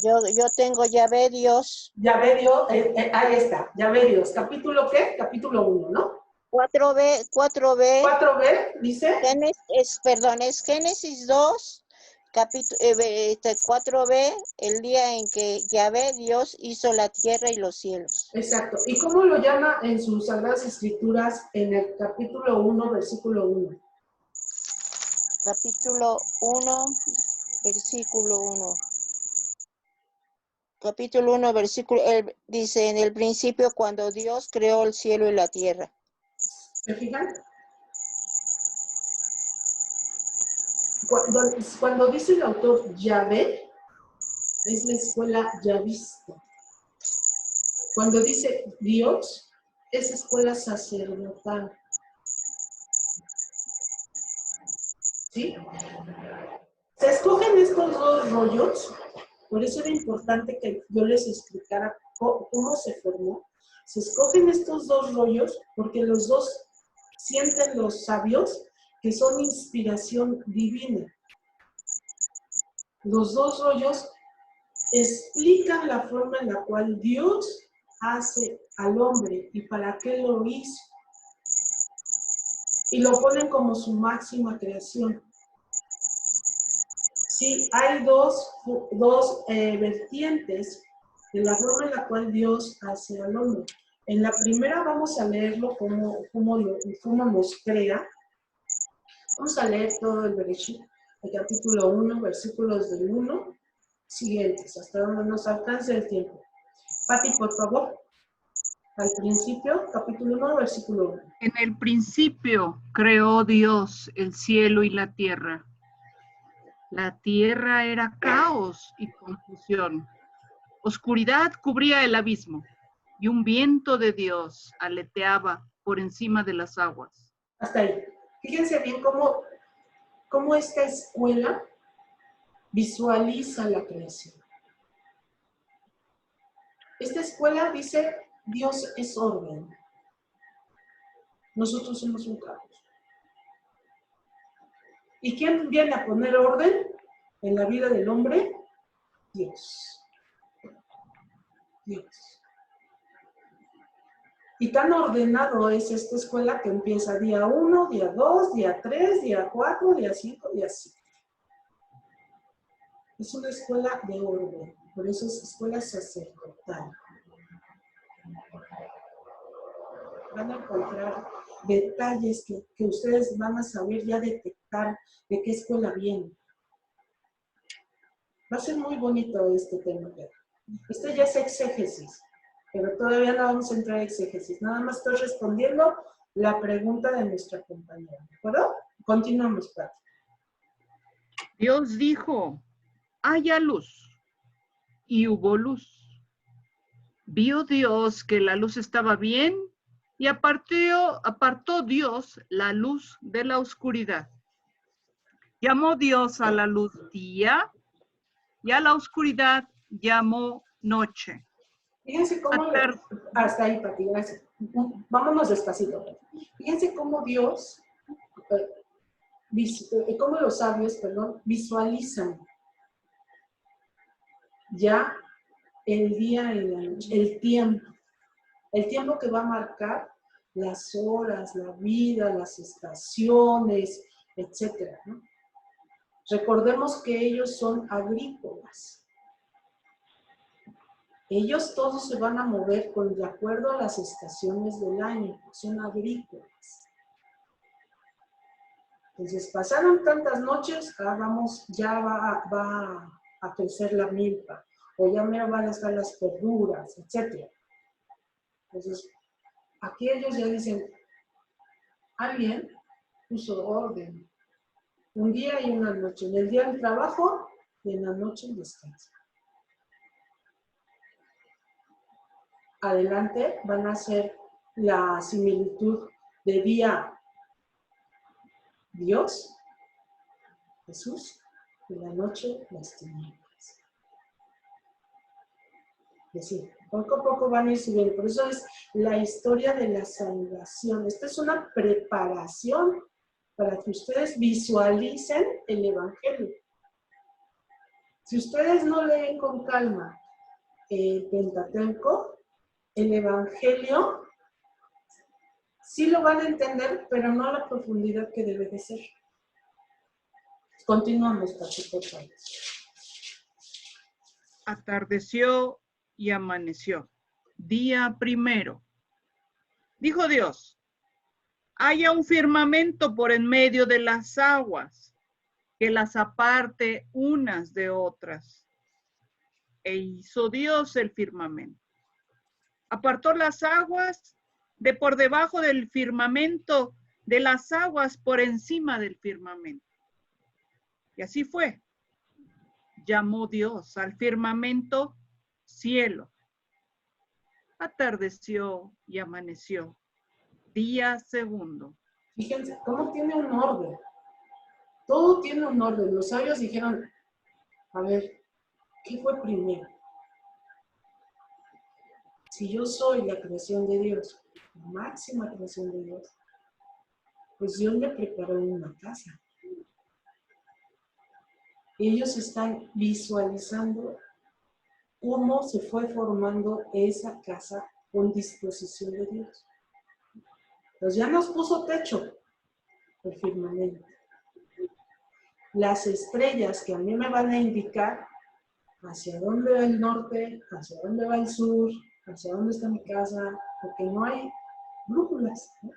C: Yo tengo Yahvé Dios.
A: Yahvé Dios, ahí está, Yahvé Dios. ¿Capítulo qué? Capítulo 1, ¿no?
C: 4b.
A: 4b, dice.
C: Es Génesis 2, capítulo 4b, el día en que Yahvé Dios hizo la tierra y los cielos.
A: Exacto. ¿Y cómo lo llama en sus Sagradas Escrituras en el capítulo 1, versículo 1?
C: Capítulo 1, versículo 1. Capítulo 1, versículo, dice, en el principio cuando Dios creó el cielo y la tierra.
A: ¿Se fijan? Cuando dice el autor Yahvé, es la escuela yavista. Cuando dice Dios, es escuela sacerdotal. ¿Sí? Se escogen estos 2 rollos, por eso era importante que yo les explicara cómo se formó. Se escogen estos 2 rollos porque los 2 sienten los sabios que son inspiración divina. Los 2 rollos explican la forma en la cual Dios hace al hombre y para qué lo hizo. Y lo ponen como su máxima creación. Sí, hay dos vertientes de la forma en la cual Dios hace al hombre. En la primera vamos a leerlo cómo nos crea. Vamos a leer todo el Bereshit, el capítulo 1, versículos del 1 siguientes, hasta donde nos alcance el tiempo. Pati, por favor. Al principio, capítulo 1, versículo 1.
E: En el principio creó Dios el cielo y la tierra. La tierra era caos y confusión. Oscuridad cubría el abismo y un viento de Dios aleteaba por encima de las aguas.
A: Hasta ahí. Fíjense bien cómo esta escuela visualiza la creación. Esta escuela dice, Dios es orden. Nosotros somos un caos. ¿Y quién viene a poner orden en la vida del hombre? Dios. Dios. Y tan ordenado es esta escuela que empieza día 1, día 2, día 3, día 4, día 5, día 7. Es una escuela de orden, por eso es escuela sacerdotal. Van a encontrar detalles que ustedes van a saber ya detectar de qué escuela viene. Va a ser muy bonito este tema. Este ya es exégesis, pero todavía no vamos a entrar a exégesis. Nada más estoy respondiendo la pregunta de nuestra compañera. ¿De acuerdo? Continuamos, Pati.
E: Dios dijo, haya luz, y hubo luz. Vio Dios que la luz estaba bien, y apartó Dios la luz de la oscuridad. Llamó Dios a la luz día, y a la oscuridad llamó noche.
A: Fíjense cómo, hasta ahí, Pati, gracias. Vámonos despacito. Fíjense cómo Dios, cómo los sabios, visualizan ya el día y la noche, el tiempo que va a marcar las horas, la vida, las estaciones, etcétera, ¿no? Recordemos que ellos son agrícolas. Ellos todos se van a mover de acuerdo a las estaciones del año, son agrícolas. Entonces, pasaron tantas noches, ya va a crecer la milpa, o ya me van a estar las verduras, etc. Entonces, aquí ellos ya dicen, alguien puso orden. Un día y una noche. En el día el trabajo y en la noche el descanso. Adelante van a hacer la similitud de día Dios, Jesús, y la noche las tinieblas. Es decir, poco a poco van a ir subiendo. Por eso es la historia de la salvación. Esta es una preparación para que ustedes visualicen el Evangelio. Si ustedes no leen con calma el Pentateuco, el Evangelio sí lo van a entender, pero no a la profundidad que debe de ser. Continuamos, Pati, por favor.
E: Atardeció y amaneció. Día primero. Dijo Dios, haya un firmamento por en medio de las aguas, que las aparte unas de otras. E hizo Dios el firmamento. Apartó las aguas de por debajo del firmamento, de las aguas por encima del firmamento. Y así fue. Llamó Dios al firmamento cielo. Atardeció y amaneció. Día segundo.
A: Fíjense cómo tiene un orden. Todo tiene un orden. Los sabios dijeron, a ver, ¿qué fue primero? Si yo soy la creación de Dios, la máxima creación de Dios, pues Dios me preparó una casa. Ellos están visualizando cómo se fue formando esa casa con disposición de Dios. Entonces ya nos puso techo, el firmamento. Las estrellas que a mí me van a indicar hacia dónde va el norte, hacia dónde va el sur, hacia dónde está mi casa, porque no hay brújulas, ¿no?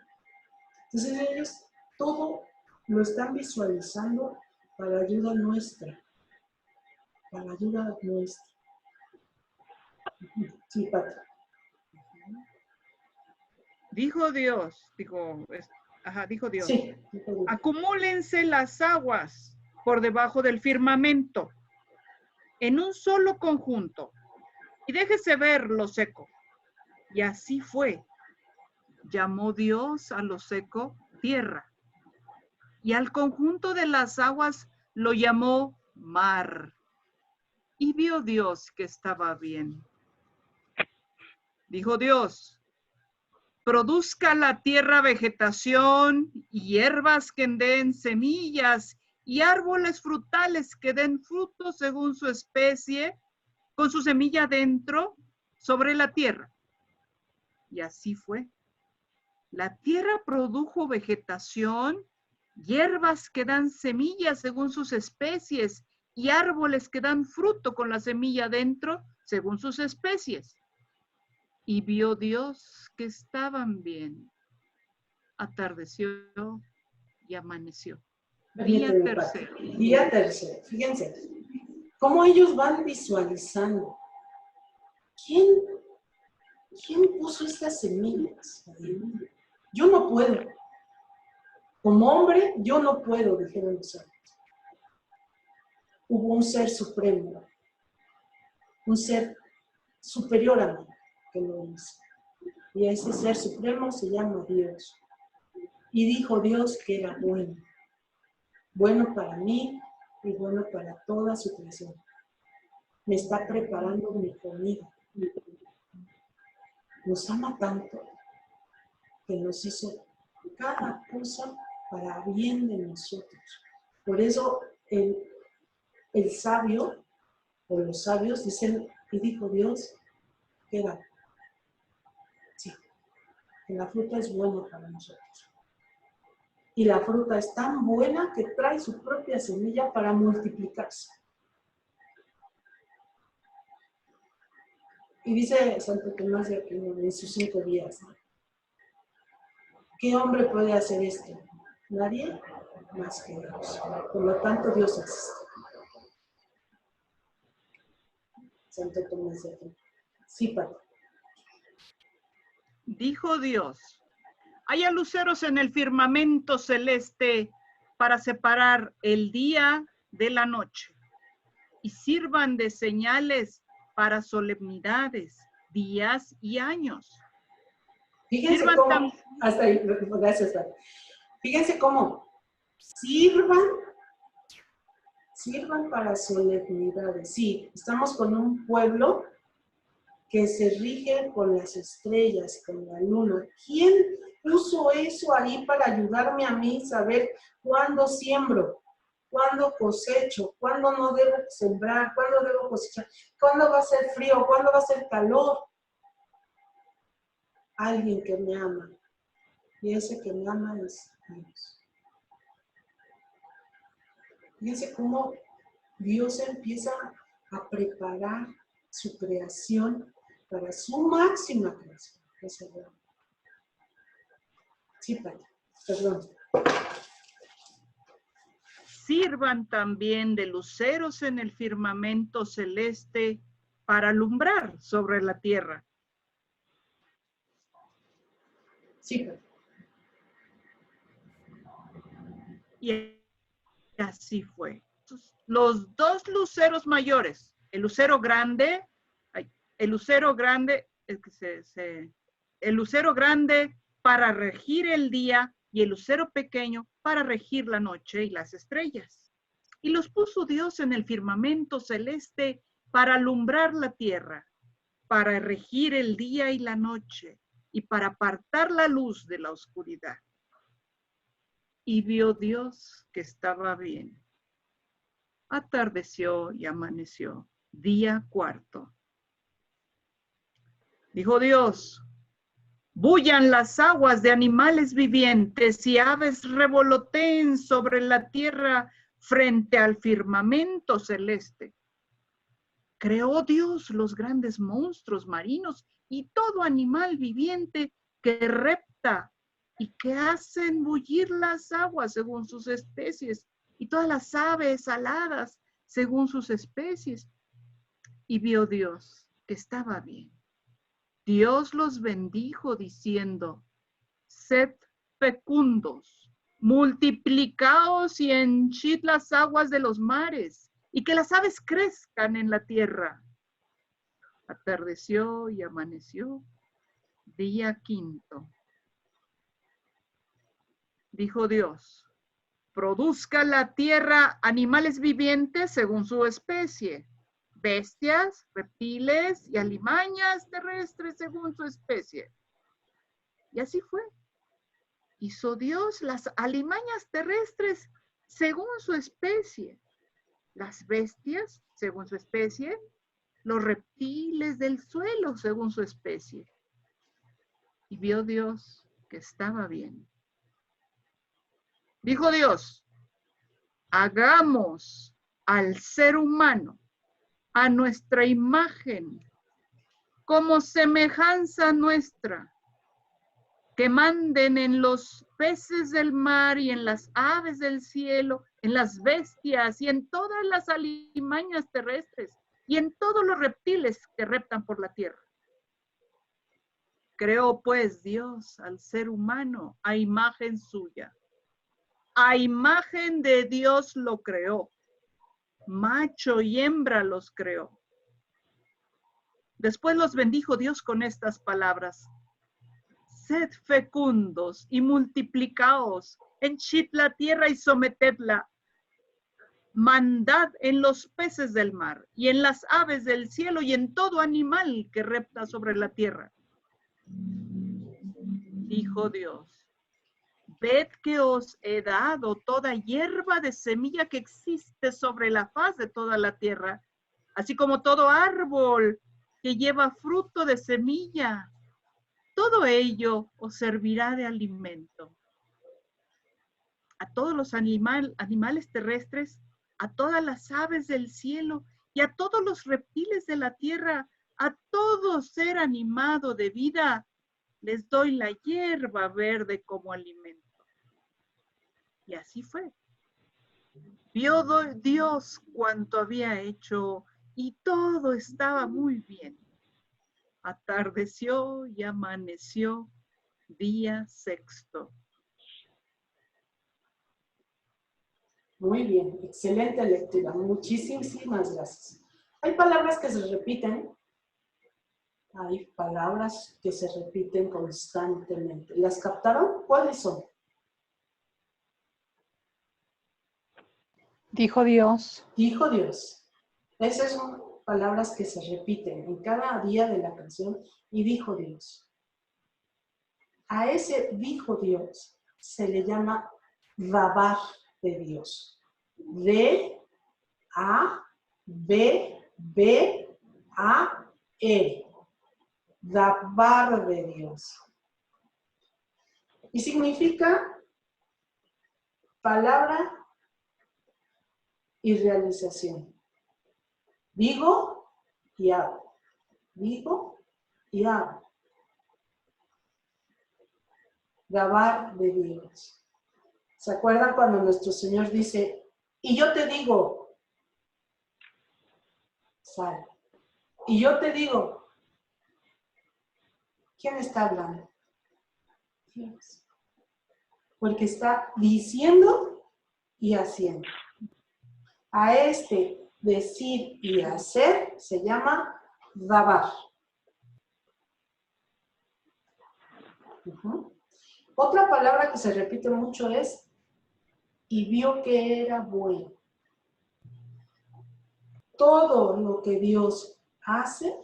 A: Entonces ellos todo lo están visualizando para ayuda nuestra. Para ayuda nuestra. Sí, Pati.
E: Dijo Dios, dijo Dios.
A: Sí.
E: Acumúlense las aguas por debajo del firmamento en un solo conjunto y déjese ver lo seco. Y así fue. Llamó Dios a lo seco tierra y al conjunto de las aguas lo llamó mar. Y vio Dios que estaba bien. Dijo Dios, produzca la tierra vegetación y hierbas que den semillas y árboles frutales que den frutos según su especie, con su semilla dentro, sobre la tierra. Y así fue. La tierra produjo vegetación, hierbas que dan semillas según sus especies y árboles que dan fruto con la semilla dentro según sus especies. Y vio Dios que estaban bien. Atardeció y amaneció. Día tercero.
A: Día tercero. Fíjense, cómo ellos van visualizando. ¿Quién puso estas semillas? Yo no puedo. Como hombre, yo no puedo, dijeron los sabios. Hubo un ser supremo, un ser superior a mí, que lo hizo. Y ese ser supremo se llama Dios. Y dijo Dios que era bueno. Bueno para mí y bueno para toda su creación. me está preparando mi comida. Nos ama tanto que nos hizo cada cosa para bien de nosotros. Por eso el sabio, o los sabios dicen, y dijo Dios, ¿qué era? Sí, que la fruta es buena para nosotros. Y la fruta es tan buena que trae su propia semilla para multiplicarse. Y dice Santo Tomás de Aquino en sus 5 días, ¿no? ¿Qué hombre puede hacer esto? Nadie más que Dios. Por lo tanto, Dios existe. Santo Tomás de Aquino. Sí, Padre.
E: Dijo Dios, haya luceros en el firmamento celeste para separar el día de la noche y sirvan de señales para solemnidades, días y años.
A: Fíjense
E: Sirvan
A: cómo, hasta ahí, gracias, Padre. Fíjense cómo sirvan para solemnidades. Sí, estamos con un pueblo que se rige con las estrellas, con la luna. ¿Quién puso eso ahí para ayudarme a mí a saber cuándo siembro, cuándo cosecho, cuándo no debo sembrar, cuándo debo cosechar, cuándo va a ser frío, cuándo va a ser calor? Alguien que me ama. Y ese que me ama es Dios. Fíjense cómo Dios empieza a preparar su creación para su máxima creación. Sí, Padre, perdón.
E: Sirvan también de luceros en el firmamento celeste para alumbrar sobre la tierra.
A: Sí, Padre.
E: Y así fue. Los 2 luceros mayores, el lucero grande para regir el día y el lucero pequeño para regir la noche y las estrellas. Y los puso Dios en el firmamento celeste para alumbrar la tierra, para regir el día y la noche y para apartar la luz de la oscuridad. Y vio Dios que estaba bien. Atardeció y amaneció, día 4. Dijo Dios, bullan las aguas de animales vivientes y aves revoloteen sobre la tierra frente al firmamento celeste. Creó Dios los grandes monstruos marinos y todo animal viviente que repta y que hacen bullir las aguas según sus especies, y todas las aves aladas según sus especies. Y vio Dios que estaba bien. Dios los bendijo diciendo, sed fecundos, multiplicaos y henchid las aguas de los mares, y que las aves crezcan en la tierra. Atardeció y amaneció, día 5. Dijo Dios, produzca la tierra animales vivientes según su especie, bestias, reptiles y alimañas terrestres según su especie. Y así fue. Hizo Dios las alimañas terrestres según su especie, las bestias según su especie, los reptiles del suelo según su especie. Y vio Dios que estaba bien. Dijo Dios, hagamos al ser humano a nuestra imagen, como semejanza nuestra, que manden en los peces del mar y en las aves del cielo, en las bestias y en todas las alimañas terrestres y en todos los reptiles que reptan por la tierra. Creó pues Dios al ser humano a imagen suya. A imagen de Dios lo creó. Macho y hembra los creó. Después los bendijo Dios con estas palabras. Sed fecundos y multiplicaos, henchid la tierra y sometedla. mandad en los peces del mar, y en las aves del cielo, y en todo animal que repta sobre la tierra. Dijo Dios, ved que os he dado toda hierba de semilla que existe sobre la faz de toda la tierra, así como todo árbol que lleva fruto de semilla. Todo ello os servirá de alimento. A todos los animales terrestres, a todas las aves del cielo y a todos los reptiles de la tierra, a todo ser animado de vida, les doy la hierba verde como alimento. Y así fue. Vio Dios cuanto había hecho y todo estaba muy bien. Atardeció y amaneció, día sexto.
A: Muy bien, excelente lectura. Muchísimas gracias. Hay palabras que se repiten. Hay palabras que se repiten constantemente. ¿Las captaron? ¿Cuáles son?
D: Dijo Dios.
A: Dijo Dios. Esas son palabras que se repiten en cada día de la canción. Y dijo Dios. A ese dijo Dios se le llama Dabar de Dios. D, A, B, B, A, E. Dabar de Dios. Y significa palabra y realización. Digo y hago. Digo y hago. Dabar de Dios. ¿Se acuerdan cuando nuestro Señor dice, y yo te digo, sal? Y yo te digo, ¿quién está hablando? Dios. Porque está diciendo y haciendo. A este decir y hacer se llama dabar. Otra palabra que se repite mucho es y vio que era bueno. Todo lo que Dios hace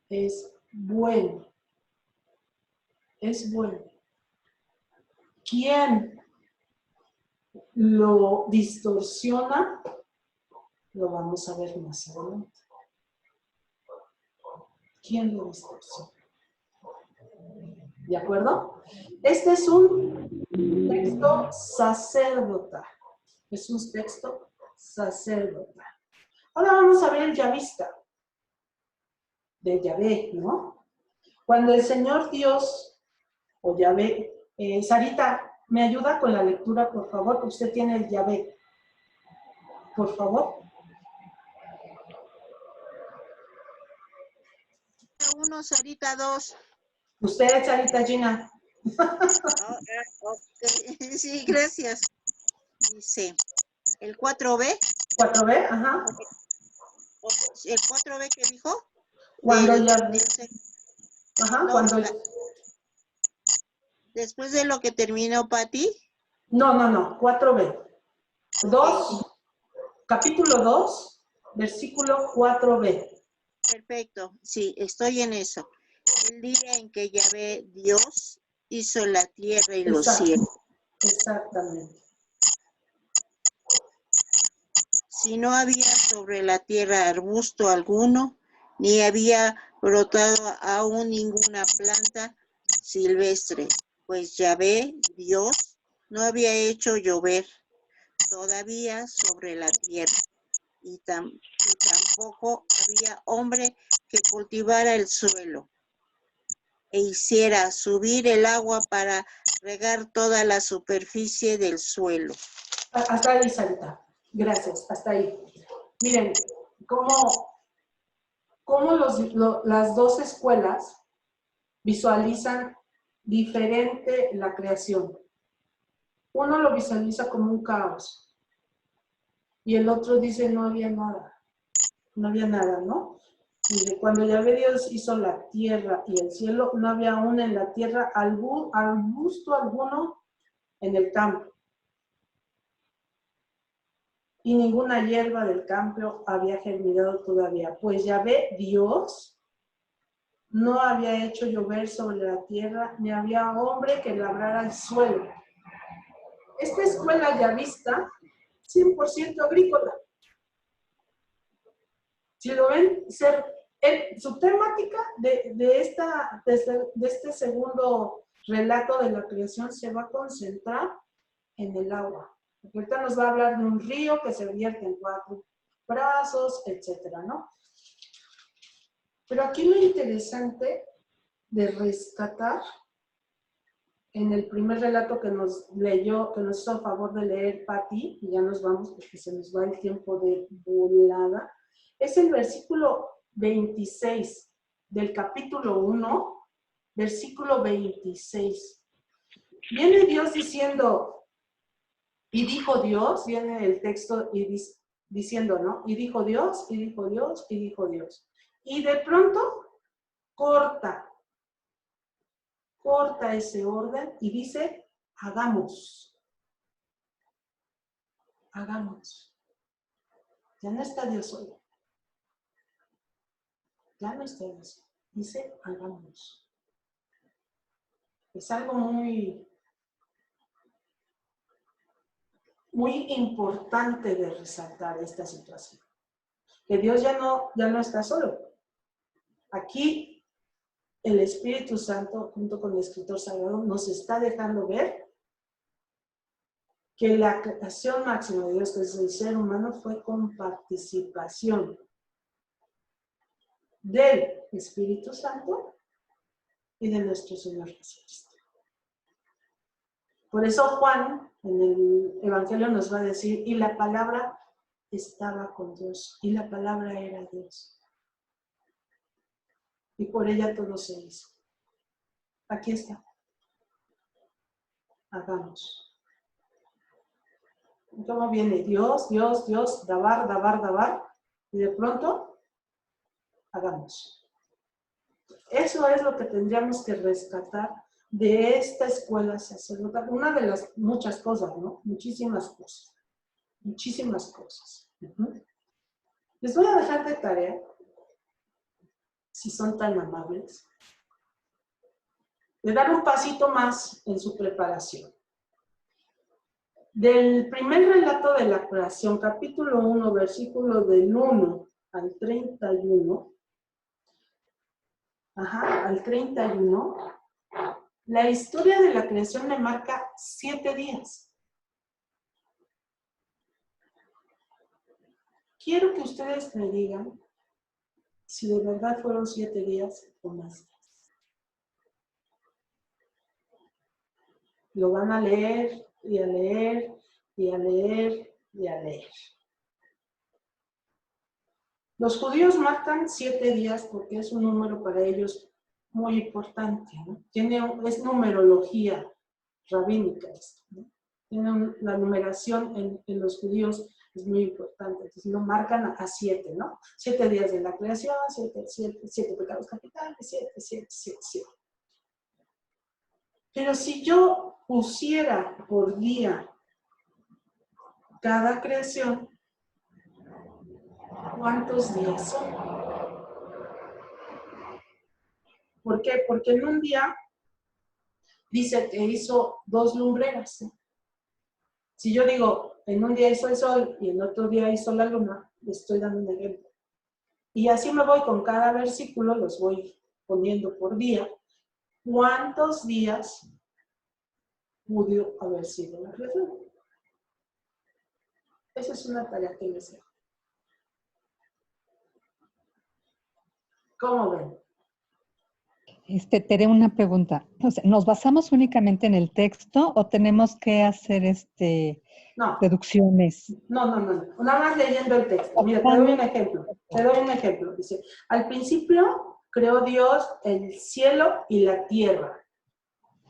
A: es bueno. Es bueno. ¿Quién lo distorsiona? Lo vamos a ver más adelante. ¿Quién lo distorsiona? ¿De acuerdo? Este es un texto sacerdotal. Es un texto sacerdotal. Ahora vamos a ver el yavista. De Yahvé, ¿no? Cuando el Señor Dios, o Yahvé, Sarita, ¿me ayuda con la lectura, por favor? Usted tiene el Yahvé. Por favor.
C: Uno, Sarita, 2.
A: Usted, Sarita Gina.
C: Okay. Sí, gracias. Dice, el 4B.
A: 4B, ajá.
C: ¿El 4B que dijo?
A: Cuando Yahvé. Ajá,
C: no,
A: cuando...
C: Después de lo que terminó Pati.
A: No, 4B. 2, capítulo 2, versículo 4B.
C: Perfecto, sí, estoy en eso. El día en que Yahvé Dios hizo la tierra y los cielos.
A: Exactamente.
C: Si no había sobre la tierra arbusto alguno, ni había brotado aún ninguna planta silvestre, pues Yahvé Dios no había hecho llover todavía sobre la tierra, y tampoco había hombre que cultivara el suelo e hiciera subir el agua para regar toda la superficie del suelo.
A: Hasta ahí, Sarita. Gracias, hasta ahí. Miren, cómo las dos escuelas visualizan diferente la creación. Uno lo visualiza como un caos y el otro dice no había nada, ¿no? Y cuando Yahvé Dios hizo la tierra y el cielo, no había aún en la tierra arbusto alguno en el campo. y ninguna hierba del campo había germinado todavía, pues Yahvé, Dios, no había hecho llover sobre la tierra, ni había hombre que labrara el suelo. Esta escuela yavista, 100% agrícola. Si lo ven, su temática de este segundo relato de la creación se va a concentrar en el agua. Porque ahorita nos va a hablar de un río que se vierte en 4 brazos, etcétera, ¿no? Pero aquí lo interesante de rescatar en el primer relato que nos leyó, que nos hizo a favor de leer Patti, y ya nos vamos porque se nos va el tiempo de volada, es el versículo 26 del capítulo 1, versículo 26. Viene Dios diciendo, y dijo Dios, viene el texto y diciendo, ¿no? Y dijo Dios, y dijo Dios, y dijo Dios. Y de pronto corta ese orden y dice, hagamos. Hagamos. Ya no está Dios solo. Ya no está Dios solo. Dice, hagamos. Es algo muy importante de resaltar esta situación. Que Dios ya no está solo. Aquí el Espíritu Santo, junto con el escritor sagrado, nos está dejando ver que la creación máxima de Dios, que es el ser humano, fue con participación del Espíritu Santo y de nuestro Señor Jesucristo. Por eso Juan, en el Evangelio, nos va a decir, y la palabra estaba con Dios, y la palabra era Dios. Y por ella todo se hizo. Aquí está. Hagamos. ¿Cómo viene? Dios, Dios, Dios, dabar, dabar, dabar. Y de pronto, hagamos. Eso es lo que tendríamos que rescatar de esta escuela sacerdotal. Una de las muchas cosas, ¿no? Muchísimas cosas. Muchísimas cosas. Les voy a dejar de tarea, si son tan amables, de dar un pasito más en su preparación. Del primer relato de la creación, capítulo 1, versículo del 1 al 31, al 31, la historia de la creación me marca 7 días. Quiero que ustedes me digan si de verdad fueron 7 días o más días. Lo van a leer y a leer y a leer y a leer. Los judíos marcan 7 días porque es un número para ellos muy importante, ¿no? Es numerología rabínica esto, ¿no? La numeración en los judíos es muy importante, entonces lo marcan a 7, ¿no? 7 días de la creación, 7 pecados capitales, 7. Pero si yo pusiera por día cada creación, ¿cuántos días son? ¿Por qué? Porque en un día dice que hizo 2 lumbreras. Si yo digo, en un día hizo el sol y en otro día hizo la luna, le estoy dando un ejemplo. Y así me voy con cada versículo, los voy poniendo por día. ¿Cuántos días pudo haber sido la creación? Esa es una tarea que les dejo. ¿Cómo ven?
D: Tere, una pregunta. O sea, ¿nos basamos únicamente en el texto o tenemos que hacer
A: No.
D: deducciones?
A: No. Nada más leyendo el texto. Mira, te doy un ejemplo. Dice, al principio creó Dios el cielo y la tierra.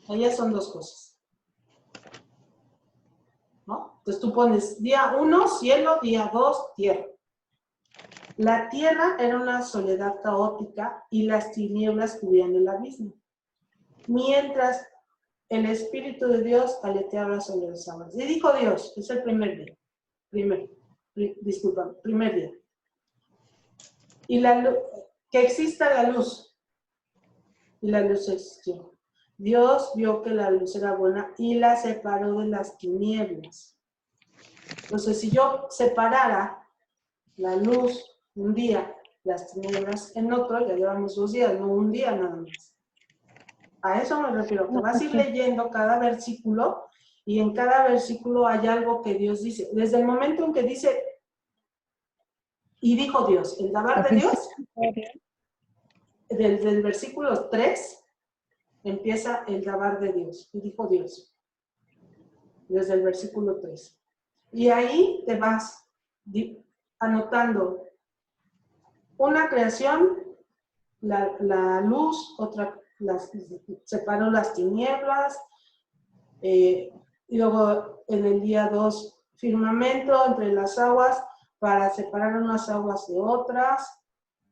A: Ellas son 2 cosas. ¿No? Entonces tú pones día 1, cielo, día 2, tierra. La tierra era una soledad caótica y las tinieblas cubrían el abismo. Mientras el Espíritu de Dios aleteaba sobre las aguas. Y dijo Dios, es el primer día. Primero. disculpa, primer día. Y que exista la luz. Y la luz existió. Dios vio que la luz era buena y la separó de las tinieblas. Entonces, si yo separara la luz un día, las tinieblas en otro, ya llevamos 2 días, no un día nada más. A eso me refiero, que vas a ir leyendo cada versículo y en cada versículo hay algo que Dios dice. Desde el momento en que dice, y dijo Dios, el dabar de Dios, desde el versículo 3, empieza el dabar de Dios, y dijo Dios, desde el versículo 3. Y ahí te vas anotando una creación, la luz, otra, separó las tinieblas, y luego en el día 2, firmamento entre las aguas para separar unas aguas de otras.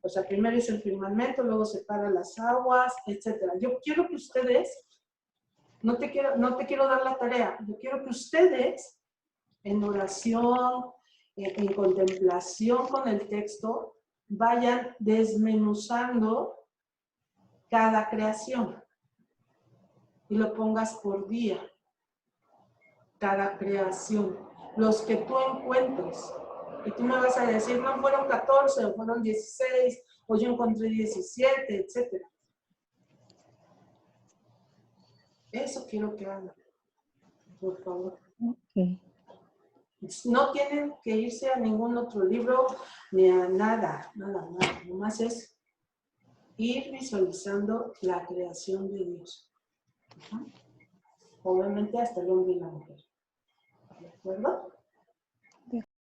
A: O sea, primero es el firmamento, luego separa las aguas, etc. Yo quiero que ustedes, no te quiero dar la tarea, yo quiero que ustedes, en oración, en contemplación con el texto, vayan desmenuzando cada creación y lo pongas por día. Cada creación, los que tú encuentres. Y tú me vas a decir, no fueron 14, o fueron 16, o yo encontré 17, etc. Eso quiero que hagan, por favor.
D: Ok.
A: No tienen que irse a ningún otro libro, ni a nada. Nomás es ir visualizando la creación de Dios. Obviamente hasta el hombre y la mujer. ¿De acuerdo?